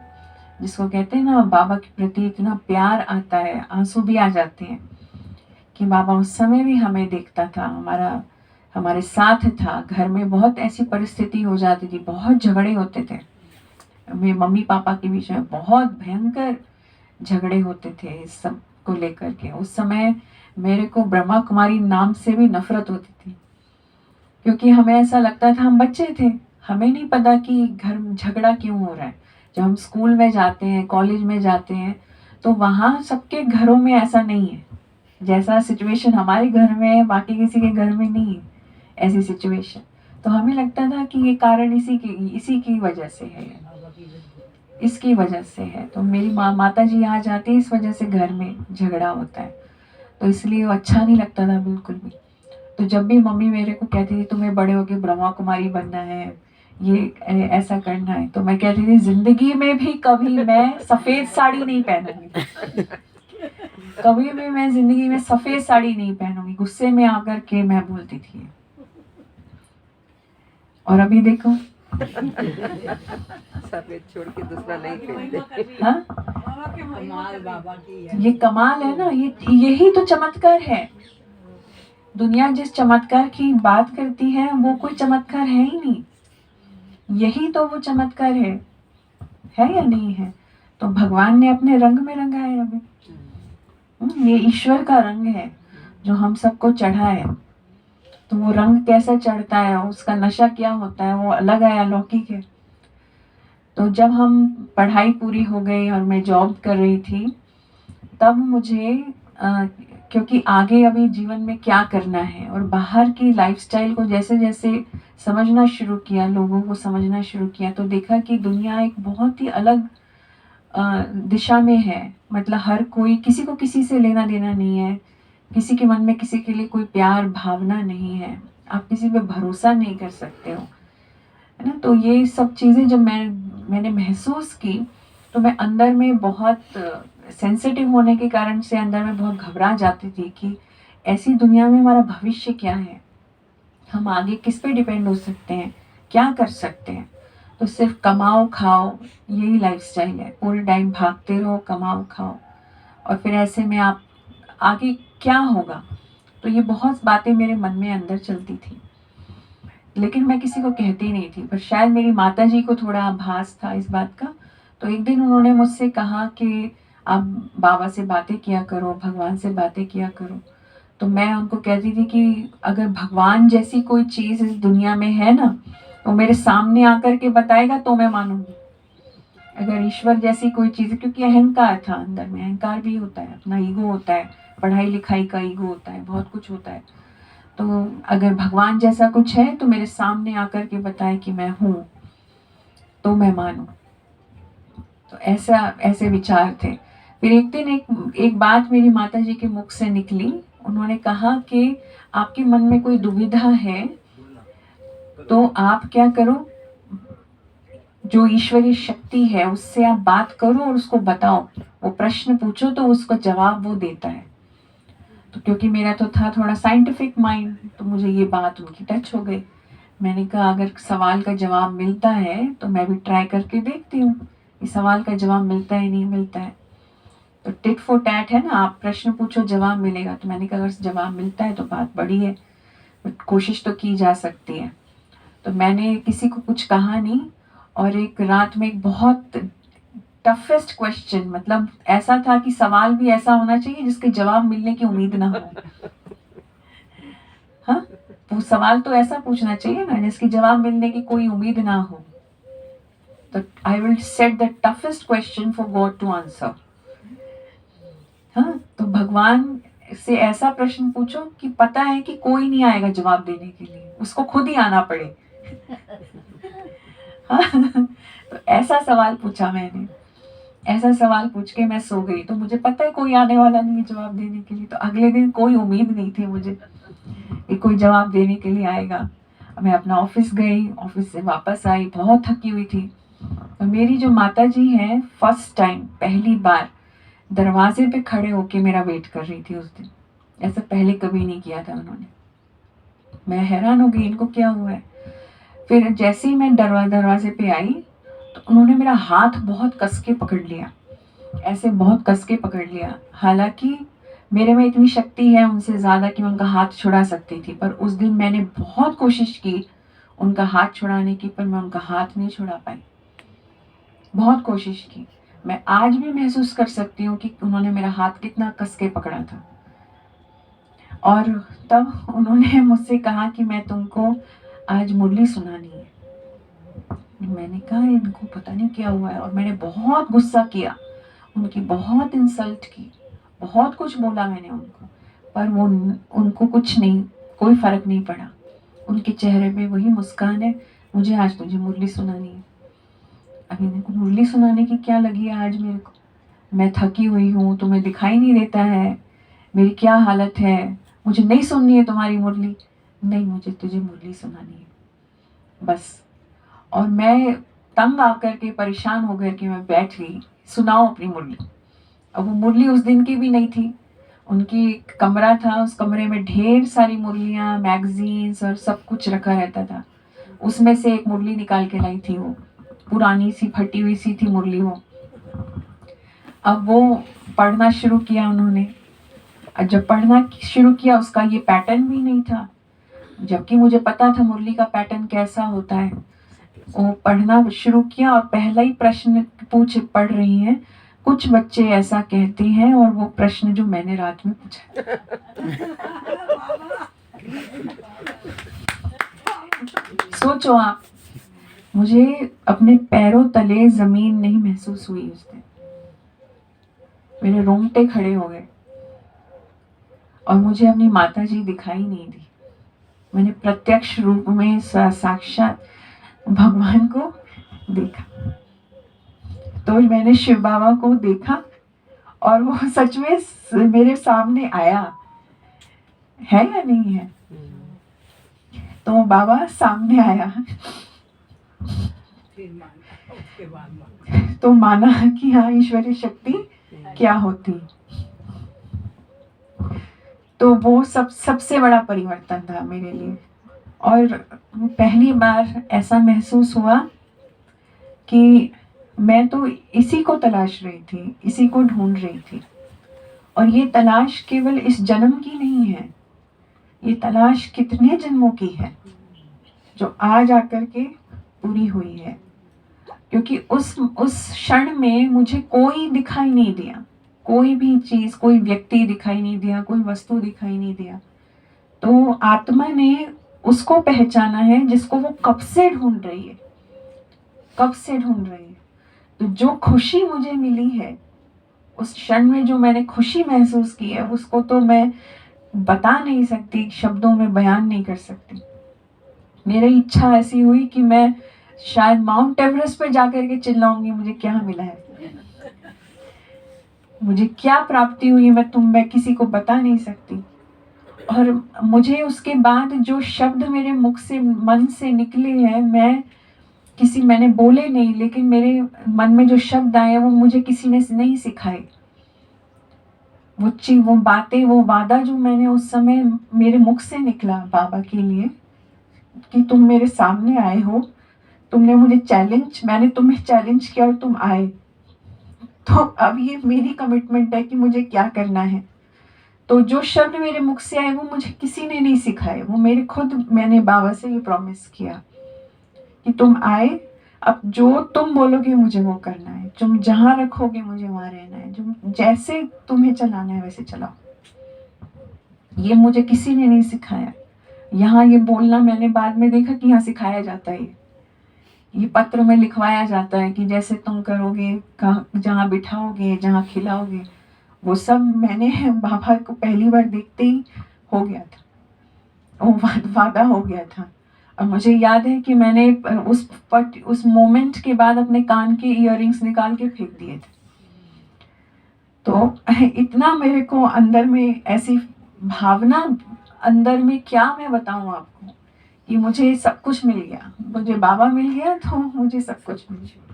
जिसको कहते हैं ना, बाबा के प्रति इतना प्यार आता है, आंसू भी आ जाते हैं कि बाबा उस समय भी हमें देखता था, हमारे साथ था। घर में बहुत ऐसी परिस्थिति हो जाती थी, बहुत झगड़े होते थे मेरे मम्मी पापा के बीच में, बहुत भयंकर झगड़े होते थे इस सब को लेकर के। उस समय मेरे को ब्रह्मा कुमारी नाम से भी नफरत होती थी, क्योंकि हमें ऐसा लगता था, हम बच्चे थे, हमें नहीं पता कि घर में झगड़ा क्यों हो रहा है। जब हम स्कूल में जाते हैं, कॉलेज में जाते हैं, तो वहाँ सबके घरों में ऐसा नहीं है, जैसा सिचुएशन हमारे घर में है बाकी किसी के घर में नहीं है ऐसी सिचुएशन। तो हमें लगता था कि ये कारण इसी की वजह से है, इसकी वजह से है। तो मेरी माता जी यहाँ जाती है, इस वजह से घर में झगड़ा होता है, तो इसलिए वो अच्छा नहीं लगता था बिल्कुल भी। तो जब भी मम्मी मेरे को कहती थी तुम्हें बड़े होके ब्रह्मा कुमारी बनना है, ये ऐसा करना है, तो मैं कहती थी जिंदगी में भी कभी मैं सफेद साड़ी नहीं पहनूंगी, कभी भी मैं जिंदगी में सफेद साड़ी नहीं पहनूंगी। गुस्से में आकर के मैं बोलती थी। और अभी देखो, सफेद छोड़ के दूसरा नहीं पहनते। हाँ, ये कमाल है ना, यही तो चमत्कार है। दुनिया जिस चमत्कार की बात करती है वो कोई चमत्कार है ही नहीं, यही तो वो चमत्कार है या नहीं है? तो भगवान ने अपने रंग में रंगा है अभी। ये ईश्वर का रंग है जो हम सबको चढ़ा है। तो वो रंग कैसा चढ़ता है, उसका नशा क्या होता है, वो अलग है, अलौकिक है। तो जब हम पढ़ाई पूरी हो गई और मैं जॉब कर रही थी, तब मुझे क्योंकि आगे अभी जीवन में क्या करना है और बाहर की लाइफस्टाइल को जैसे जैसे समझना शुरू किया, लोगों को समझना शुरू किया, तो देखा कि दुनिया एक बहुत ही अलग दिशा में है। मतलब हर कोई, किसी को किसी से लेना देना नहीं है, किसी के मन में किसी के लिए कोई प्यार भावना नहीं है, आप किसी पे भरोसा नहीं कर सकते हो, है ना। तो ये सब चीज़ें जब मैंने महसूस की, तो मैं अंदर में बहुत सेंसिटिव होने के कारण से अंदर में बहुत घबरा जाती थी कि ऐसी दुनिया में हमारा भविष्य क्या है, हम आगे किस पे डिपेंड हो सकते हैं, क्या कर सकते हैं। तो सिर्फ कमाओ खाओ, यही लाइफस्टाइल है, पूरे टाइम भागते रहो, कमाओ खाओ, और फिर ऐसे में आप आगे क्या होगा। तो ये बहुत बातें मेरे मन में अंदर चलती थी, लेकिन मैं किसी को कहती नहीं थी। पर शायद मेरी माताजी को थोड़ा आभास था इस बात का। तो एक दिन उन्होंने मुझसे कहा कि आप बाबा से बातें किया करो, भगवान से बातें किया करो। तो मैं उनको कहती थी कि अगर भगवान जैसी कोई चीज़ इस दुनिया में है ना, तो मेरे सामने आकर के बताएगा तो मैं मानूंगी। अगर ईश्वर जैसी कोई चीज़, क्योंकि अहंकार था अंदर में, अहंकार भी होता है, अपना ईगो होता है, पढ़ाई लिखाई का ईगो होता है, बहुत कुछ होता है। तो अगर भगवान जैसा कुछ है तो मेरे सामने आकर के बताए कि मैं हूँ, तो मैं मानूं। तो ऐसे विचार थे। फिर एक दिन एक बात मेरी माताजी के मुख से निकली। उन्होंने कहा कि आपके मन में कोई दुविधा है तो आप क्या करो, जो ईश्वरीय शक्ति है उससे आप बात करो और उसको बताओ, वो प्रश्न पूछो तो उसका जवाब वो देता है। तो क्योंकि मेरा तो था थोड़ा साइंटिफिक माइंड, तो मुझे ये बात उनकी टच हो गई। मैंने कहा अगर सवाल का जवाब मिलता है तो मैं भी ट्राई करके देखती हूँ, इस सवाल का जवाब मिलता है नहीं मिलता है। तो टिट फॉर टैट है ना, आप प्रश्न पूछो जवाब मिलेगा। तो मैंने कहा अगर जवाब मिलता है तो बात बड़ी है, कोशिश तो की जा सकती है। तो मैंने किसी को कुछ कहा नहीं, और एक रात में एक बहुत टफेस्ट क्वेश्चन, मतलब ऐसा था कि सवाल भी ऐसा होना चाहिए जिसके जवाब मिलने की उम्मीद ना हो। हाँ, वो सवाल तो ऐसा पूछना चाहिए ना जिसके जवाब मिलने की कोई उम्मीद ना हो। तो I will set the toughest question for God to answer. हाँ, तो भगवान से ऐसा प्रश्न पूछो कि पता है कि कोई नहीं आएगा जवाब देने के लिए, उसको खुद ही आना पड़े। हाँ, तो ऐसा सवाल पूछा मैंने, ऐसा सवाल पूछ के मैं सो गई। तो मुझे पता है कोई आने वाला नहीं है जवाब देने के लिए। तो अगले दिन कोई उम्मीद नहीं थी मुझे कि कोई जवाब देने के लिए आएगा। मैं अपना ऑफिस गई, ऑफिस से वापस आई, बहुत थकी हुई थी। तो मेरी जो माताजी हैं, फर्स्ट टाइम, पहली बार दरवाजे पे खड़े होके मेरा वेट कर रही थी उस दिन। ऐसा पहले कभी नहीं किया था उन्होंने। मैं हैरान हो गई, इनको क्या हुआ है। फिर जैसे ही मैं दरवाजे पे आई तो उन्होंने मेरा हाथ बहुत कस के पकड़ लिया, ऐसे बहुत कस के पकड़ लिया। हालांकि मेरे में इतनी शक्ति है उनसे ज़्यादा कि मैं उनका हाथ छुड़ा सकती थी, पर उस दिन मैंने बहुत कोशिश की उनका हाथ छुड़ाने की, पर मैं उनका हाथ नहीं छुड़ा पाई। बहुत कोशिश की। मैं आज भी महसूस कर सकती हूँ कि उन्होंने मेरा हाथ कितना कस के पकड़ा था। और तब उन्होंने मुझसे कहा कि मैं तुमको आज मुरली सुनानी है। मैंने कहा इनको पता नहीं क्या हुआ है, और मैंने बहुत गुस्सा किया, उनकी बहुत इंसल्ट की, बहुत कुछ बोला मैंने उनको, पर वो उनको कुछ नहीं, कोई फर्क नहीं पड़ा। उनके चेहरे पे वही मुस्कान है, मुझे आज तुझे मुरली सुनानी है। अभी इनको मुरली सुनाने की क्या लगी है आज मेरे को, मैं थकी हुई हूँ, तुम्हें दिखाई नहीं देता है मेरी क्या हालत है, मुझे नहीं सुननी है तुम्हारी मुरली, नहीं मुझे तुझे मुरली सुनानी है बस। और मैं तंग आकर के, परेशान होकर के मैं बैठ गई, सुनाओ अपनी मुरली। अब वो मुरली उस दिन की भी नहीं थी, उनकी एक कमरा था, उस कमरे में ढेर सारी मुरलियाँ, मैगजीन्स और सब कुछ रखा रहता था। उसमें से एक मुरली निकाल के लाई थी, वो पुरानी सी फटी हुई सी थी मुरली वो। अब वो पढ़ना शुरू किया उन्होंने। जब पढ़ना शुरू किया उसका ये पैटर्न भी नहीं था, जबकि मुझे पता था मुरली का पैटर्न कैसा होता है। वो पढ़ना शुरू किया और पहला ही प्रश्न पढ़ रही हैं, कुछ बच्चे ऐसा कहते हैं, और वो प्रश्न जो मैंने रात में पूछा। सोचो आप, मुझे अपने पैरों तले जमीन नहीं महसूस हुई उस दिन। मेरे रोंगटे खड़े हो गए और मुझे अपनी माता जी दिखाई नहीं दी। मैंने प्रत्यक्ष रूप में साक्षात भगवान को देखा। तो मैंने शिव बाबा को देखा और वो सच में मेरे सामने आया है या नहीं है। तो वो बाबा सामने आया तो माना कि हाँ, ईश्वरीय शक्ति क्या होती। तो वो सबसे बड़ा परिवर्तन था मेरे लिए। और पहली बार ऐसा महसूस हुआ कि मैं तो इसी को तलाश रही थी, इसी को ढूंढ रही थी। और ये तलाश केवल इस जन्म की नहीं है, ये तलाश कितने जन्मों की है, जो आज आकर के पूरी हुई है। क्योंकि उस क्षण में मुझे कोई दिखाई नहीं दिया, कोई भी चीज, कोई व्यक्ति दिखाई नहीं दिया, कोई वस्तु दिखाई नहीं दिया। तो आत्मा ने उसको पहचाना है जिसको वो कब से ढूंढ रही है, कब से ढूंढ रही है। तो जो खुशी मुझे मिली है उस क्षण में, जो मैंने खुशी महसूस की है, उसको तो मैं बता नहीं सकती, शब्दों में बयान नहीं कर सकती। मेरी इच्छा ऐसी हुई कि मैं शायद माउंट एवरेस्ट पे जाकर के चिल्लाऊंगी, मुझे क्या मिला है, मुझे क्या प्राप्ति हुई, मैं किसी को बता नहीं सकती। और मुझे उसके बाद जो शब्द मेरे मुख से, मन से निकले हैं, मैंने बोले नहीं, लेकिन मेरे मन में जो शब्द आए वो मुझे किसी ने नहीं सिखाए। वो बातें, वो वादा जो मैंने उस समय मेरे मुख से निकला बाबा के लिए, कि तुम मेरे सामने आए हो, तुमने मैंने तुम्हें चैलेंज किया और तुम आए, तो अब ये मेरी कमिटमेंट है कि मुझे क्या करना है। तो जो शब्द मेरे मुख से आए वो मुझे किसी ने नहीं सिखाए, वो मैंने बाबा से ये प्रॉमिस किया कि तुम आए, अब जो तुम बोलोगे मुझे वो करना है, तुम जहाँ रखोगे मुझे वहाँ रहना है, जो जैसे तुम्हें चलाना है वैसे चलाओ। ये मुझे किसी ने नहीं सिखाया। यहाँ ये बोलना मैंने बाद में देखा कि यहाँ सिखाया जाता है, ये पत्र में लिखवाया जाता है कि जैसे तुम करोगे, जहाँ बिठाओगे, जहाँ खिलाओगे, वो सब मैंने बाबा को पहली बार देखते ही हो गया था, वो वादा हो गया था। और मुझे याद है कि मैंने उस मोमेंट के बाद अपने कान के इयररिंग्स निकाल के फेंक दिए थे। तो इतना मेरे को अंदर में ऐसी भावना, अंदर में क्या मैं बताऊं आपको, कि मुझे सब कुछ मिल गया, मुझे बाबा मिल गया तो मुझे सब कुछ मिल गया।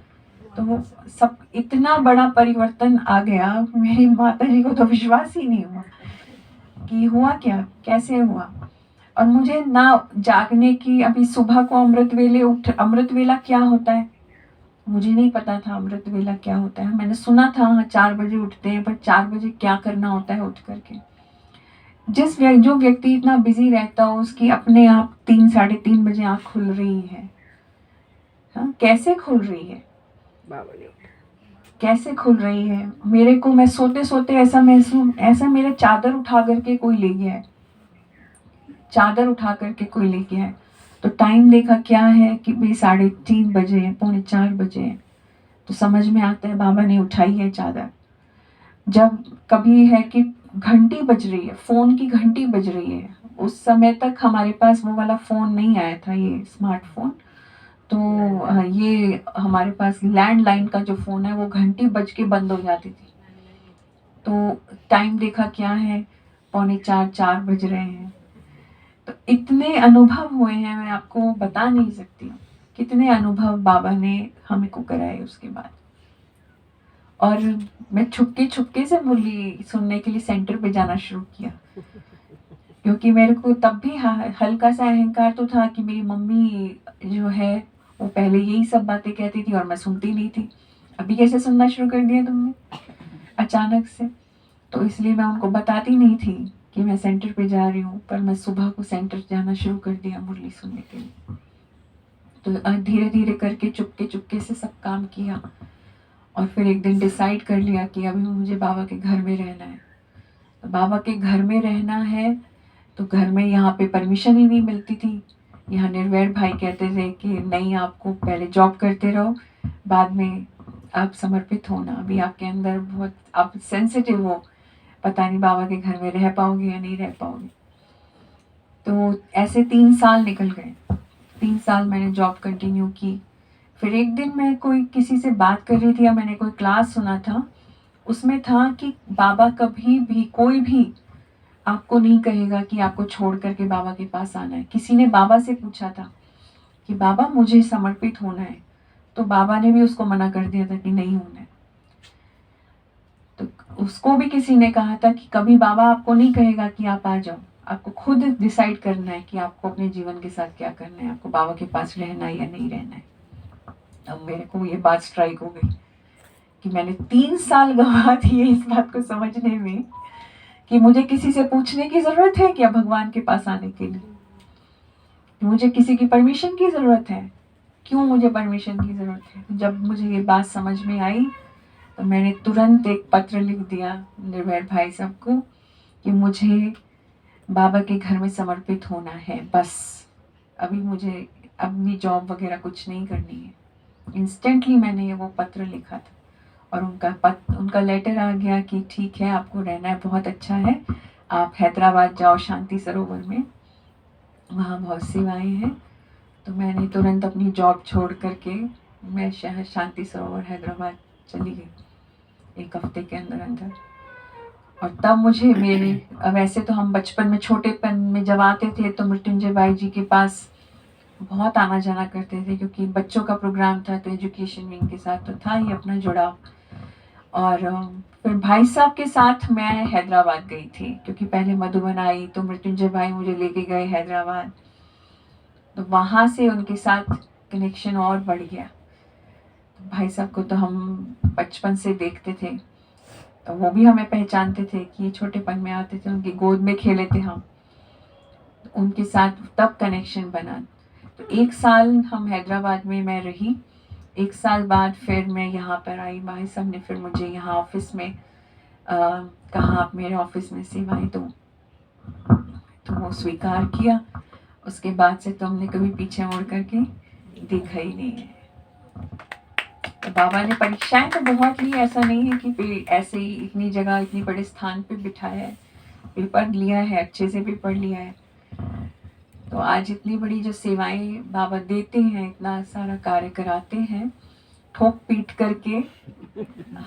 तो सब इतना बड़ा परिवर्तन आ गया, मेरी माता जी को तो विश्वास ही नहीं हुआ कि हुआ क्या, कैसे हुआ। और मुझे ना जागने की, अभी सुबह को अमृत वेला क्या होता है मुझे नहीं पता था। अमृत वेला क्या होता है मैंने सुना था, हाँ 4 बजे उठते हैं, पर 4 बजे क्या करना होता है उठ करके। जो व्यक्ति इतना बिजी रहता हो, उसकी अपने आप 3 साढ़े 3 बजे आँख खुल रही है। हाँ, कैसे खुल रही है, कैसे खुल रही है। मेरे को, मैं सोते सोते ऐसा मेरा चादर उठा करके कोई ले गया है, चादर उठा करके कोई ले गया है। तो टाइम देखा क्या है कि भाई 3:30 बजे है, 3:45 बजे है। तो समझ में आता है बाबा ने उठाई है चादर। जब कभी है कि घंटी बज रही है, फोन की घंटी बज रही है, उस समय तक हमारे पास वो वाला फोन नहीं आया था, ये स्मार्टफोन। तो ये हमारे पास लैंडलाइन का जो फोन है, वो घंटी बज के बंद हो जाती थी। तो टाइम देखा क्या है, 3:45 4 बज रहे हैं। तो इतने अनुभव हुए हैं, मैं आपको बता नहीं सकती कितने अनुभव बाबा ने हमें को कराए उसके बाद। और मैं छुपके से मुरली सुनने के लिए सेंटर पे जाना शुरू किया, क्योंकि मेरे को तब भी हल्का सा अहंकार तो था कि मेरी मम्मी जो है वो पहले यही सब बातें कहती थी और मैं सुनती नहीं थी। अभी कैसे सुनना शुरू कर दिया तुमने अचानक से? तो इसलिए मैं उनको बताती नहीं थी कि मैं सेंटर पे जा रही हूँ, पर मैं सुबह को सेंटर जाना शुरू कर दिया मुरली सुनने के लिए। तो धीरे धीरे करके चुपके से सब काम किया और फिर एक दिन डिसाइड कर लिया कि अभी मुझे बाबा के घर में रहना है। तो बाबा के घर में रहना है तो घर में यहाँ पे परमिशन ही नहीं मिलती थी। यहाँ निर्वैर भाई कहते थे कि नहीं, आपको पहले जॉब करते रहो, बाद में आप समर्पित होना, अभी आपके अंदर बहुत आप सेंसिटिव हो, पता नहीं बाबा के घर में रह पाओगे या नहीं रह पाओगे। तो ऐसे 3 साल निकल गए। 3 साल मैंने जॉब कंटिन्यू की। फिर एक दिन मैं कोई किसी से बात कर रही थी या मैंने कोई क्लास सुना था, उसमें था कि बाबा कभी भी कोई भी आपको नहीं कहेगा कि आपको छोड़ करके बाबा के पास आना है। किसी ने बाबा से पूछा था कि बाबा मुझे समर्पित होना है, तो बाबा ने भी उसको मना कर दिया था कि नहीं होना है। तो उसको भी किसी ने कहा था कि कभी बाबा आपको नहीं कहेगा कि आप आ जाओ, आपको खुद डिसाइड करना है कि आपको अपने जीवन के साथ क्या करना है, आपको बाबा के पास रहना है या नहीं रहना है। अब मेरे को ये बात स्ट्राइक हो गई कि मैंने 3 साल गंवा दिए इस बात को समझने में कि मुझे किसी से पूछने की जरूरत है क्या भगवान के पास आने के लिए? मुझे किसी की परमिशन की जरूरत है? क्यों मुझे परमिशन की जरूरत है? जब मुझे ये बात समझ में आई तो मैंने तुरंत एक पत्र लिख दिया निर्वैर भाई साहब को कि मुझे बाबा के घर में समर्पित होना है, बस अभी मुझे अपनी जॉब वगैरह कुछ नहीं करनी है। इंस्टेंटली मैंने ये वो पत्र लिखा था और उनका लेटर आ गया कि ठीक है, आपको रहना है, बहुत अच्छा है, आप हैदराबाद जाओ शांति सरोवर में, वहाँ बहुत सेवाएं हैं। तो मैंने तुरंत अपनी जॉब छोड़ करके मैं शहर शांति सरोवर हैदराबाद चली गई 1 हफ्ते के अंदर अंदर। और तब मुझे मेरे वैसे तो हम बचपन में छोटेपन में जब आते थे तो मृत्युंजय भाई जी के पास बहुत आना जाना करते थे, क्योंकि बच्चों का प्रोग्राम था तो एजुकेशन विंग के साथ तो था ही अपना जुड़ाव। और फिर भाई साहब के साथ मैं हैदराबाद गई थी, क्योंकि पहले मधुबन आई तो मृत्युंजय भाई मुझे लेके गए हैदराबाद, तो वहाँ से उनके साथ कनेक्शन और बढ़ गया। तो भाई साहब को तो हम बचपन से देखते थे, तो वो भी हमें पहचानते थे कि ये छोटेपन में आते थे, उनकी गोद में खेले थे हम, तो उनके साथ तब कनेक्शन बना। तो 1 साल हम हैदराबाद में मैं रही। 1 साल बाद फिर मैं यहाँ पर आई। भाई साहब ने फिर मुझे यहाँ ऑफिस में कहा आप मेरे ऑफिस में सेवाएं दो, तो वो स्वीकार किया। उसके बाद से तो हमने कभी पीछे मुड़ करके देखा ही नहीं है। तो बाबा ने परीक्षाएं तो बहुत ली, ऐसा नहीं है कि ऐसे ही इतनी जगह इतनी बड़े स्थान पे बिठाया है, पेपर लिया है, अच्छे से पेपर लिया है। तो आज इतनी बड़ी जो सेवाएं बाबा देते हैं, इतना सारा कार्य कराते हैं, ठोक पीट करके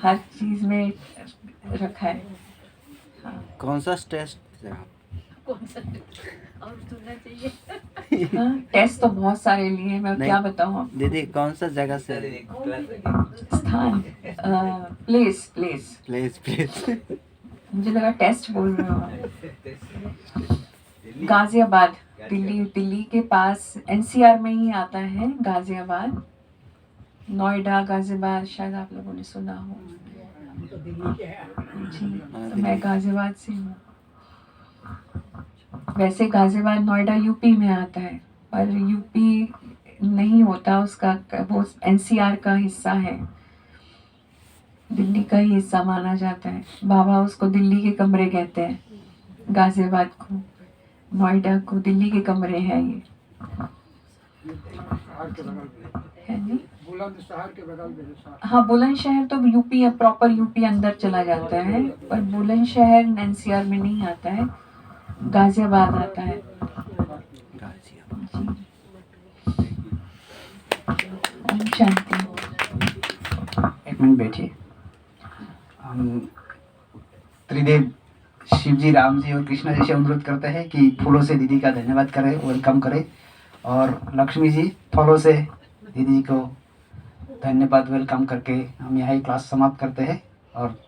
हर चीज में रखा है। हाँ। कौन सा टेस्ट है? हाँ, टेस्ट तो बहुत सारे लिए, मैं नहीं। क्या बताऊँ आप। दीदी कौन सा जगह से? स्थान, प्लेस प्लेस मुझे लगा टेस्ट बोल रहे हो आप। गाजियाबाद, दिल्ली के पास एनसीआर में ही आता है गाजियाबाद। नोएडा गाजियाबाद शायद आप लोगों ने सुना हो। जी, तो मैं गाजियाबाद से हूँ। वैसे गाजियाबाद नोएडा यूपी में आता है, पर यूपी नहीं होता उसका, वो एनसीआर का हिस्सा है, दिल्ली का ही हिस्सा माना जाता है। बाबा उसको दिल्ली के कमरे कहते हैं, गाजियाबाद को, नोएडा को दिल्ली के कमरे हैं ये। है नहीं? हाँ, बुलंदशहर तो यूपी है, प्रॉपर यूपी अंदर चला जाता है, पर बुलंदशहर एनसीआर में नहीं आता है, गाजियाबाद आता है। ओम शांति। 1 मिनट बैठिए। हम त्रिदेव शिव जी, राम जी और कृष्णा जी से अनुरोध करते हैं कि फूलों से दीदी का धन्यवाद करें, वेलकम करें, और लक्ष्मी जी फलों से दीदी जी को धन्यवाद वेलकम करके हम यहाँ ही क्लास समाप्त करते हैं। और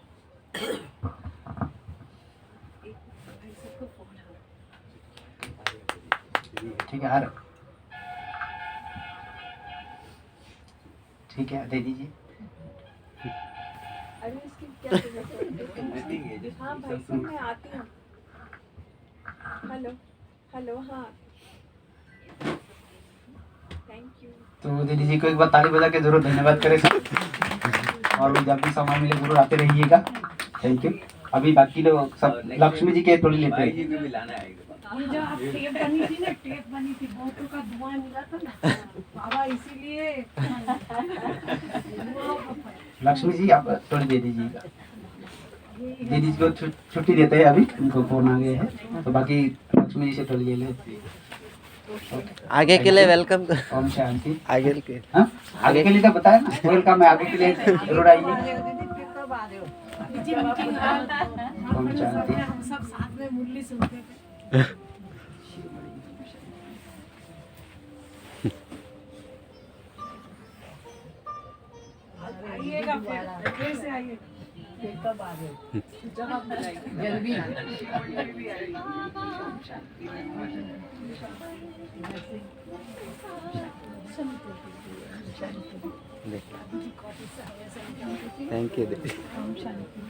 ठीक है आ रहा। ठीक है दे दीजिए। अरे इसकी क्या जरूरत है? Breathing है, just हाँ भाई साहब मैं आती हूँ। हेलो हेलो हाँ थैंक यू। तो दीदी जी को एक बार ताली बजा के जरूर धन्यवाद करें सब। और भी जब भी समय मिले जरूर आते रहिएगा। Thank you. अभी बाकी लोग सब लक्ष्मी जी के थोड़ी लेते भाई हैं। जी को भी लाना है ये जो आप टेप बनी थी ना, टेप बनी थी, बहुतों का धुआं मिला था ना बाबा, इसीलिए लक्ष्मी जी आप थोड़ी दे दीजिएगा। दीदी जी को छुट्टी देते हैं अभी, उनको फोन आ गए हैं, तो बाकी लक्ष्मी जी से थोड़ी ले लेते हैं। आगे के लिए वेलकम। ओम शांति। आगे के हाँ आगे के लिए तो बताया ना, वेलकम है, आगे के लिए जरूर आइए। कब आ रहे हो? ओम शांति। हम सब साथ में मुरली सुनते थे। आइएगा फिर से आइएगा। कब आ रहे हो? जब आप बुलाएंगे जल्दी जल्दी आइए। ओम शांति। Thank you. ओम शांति।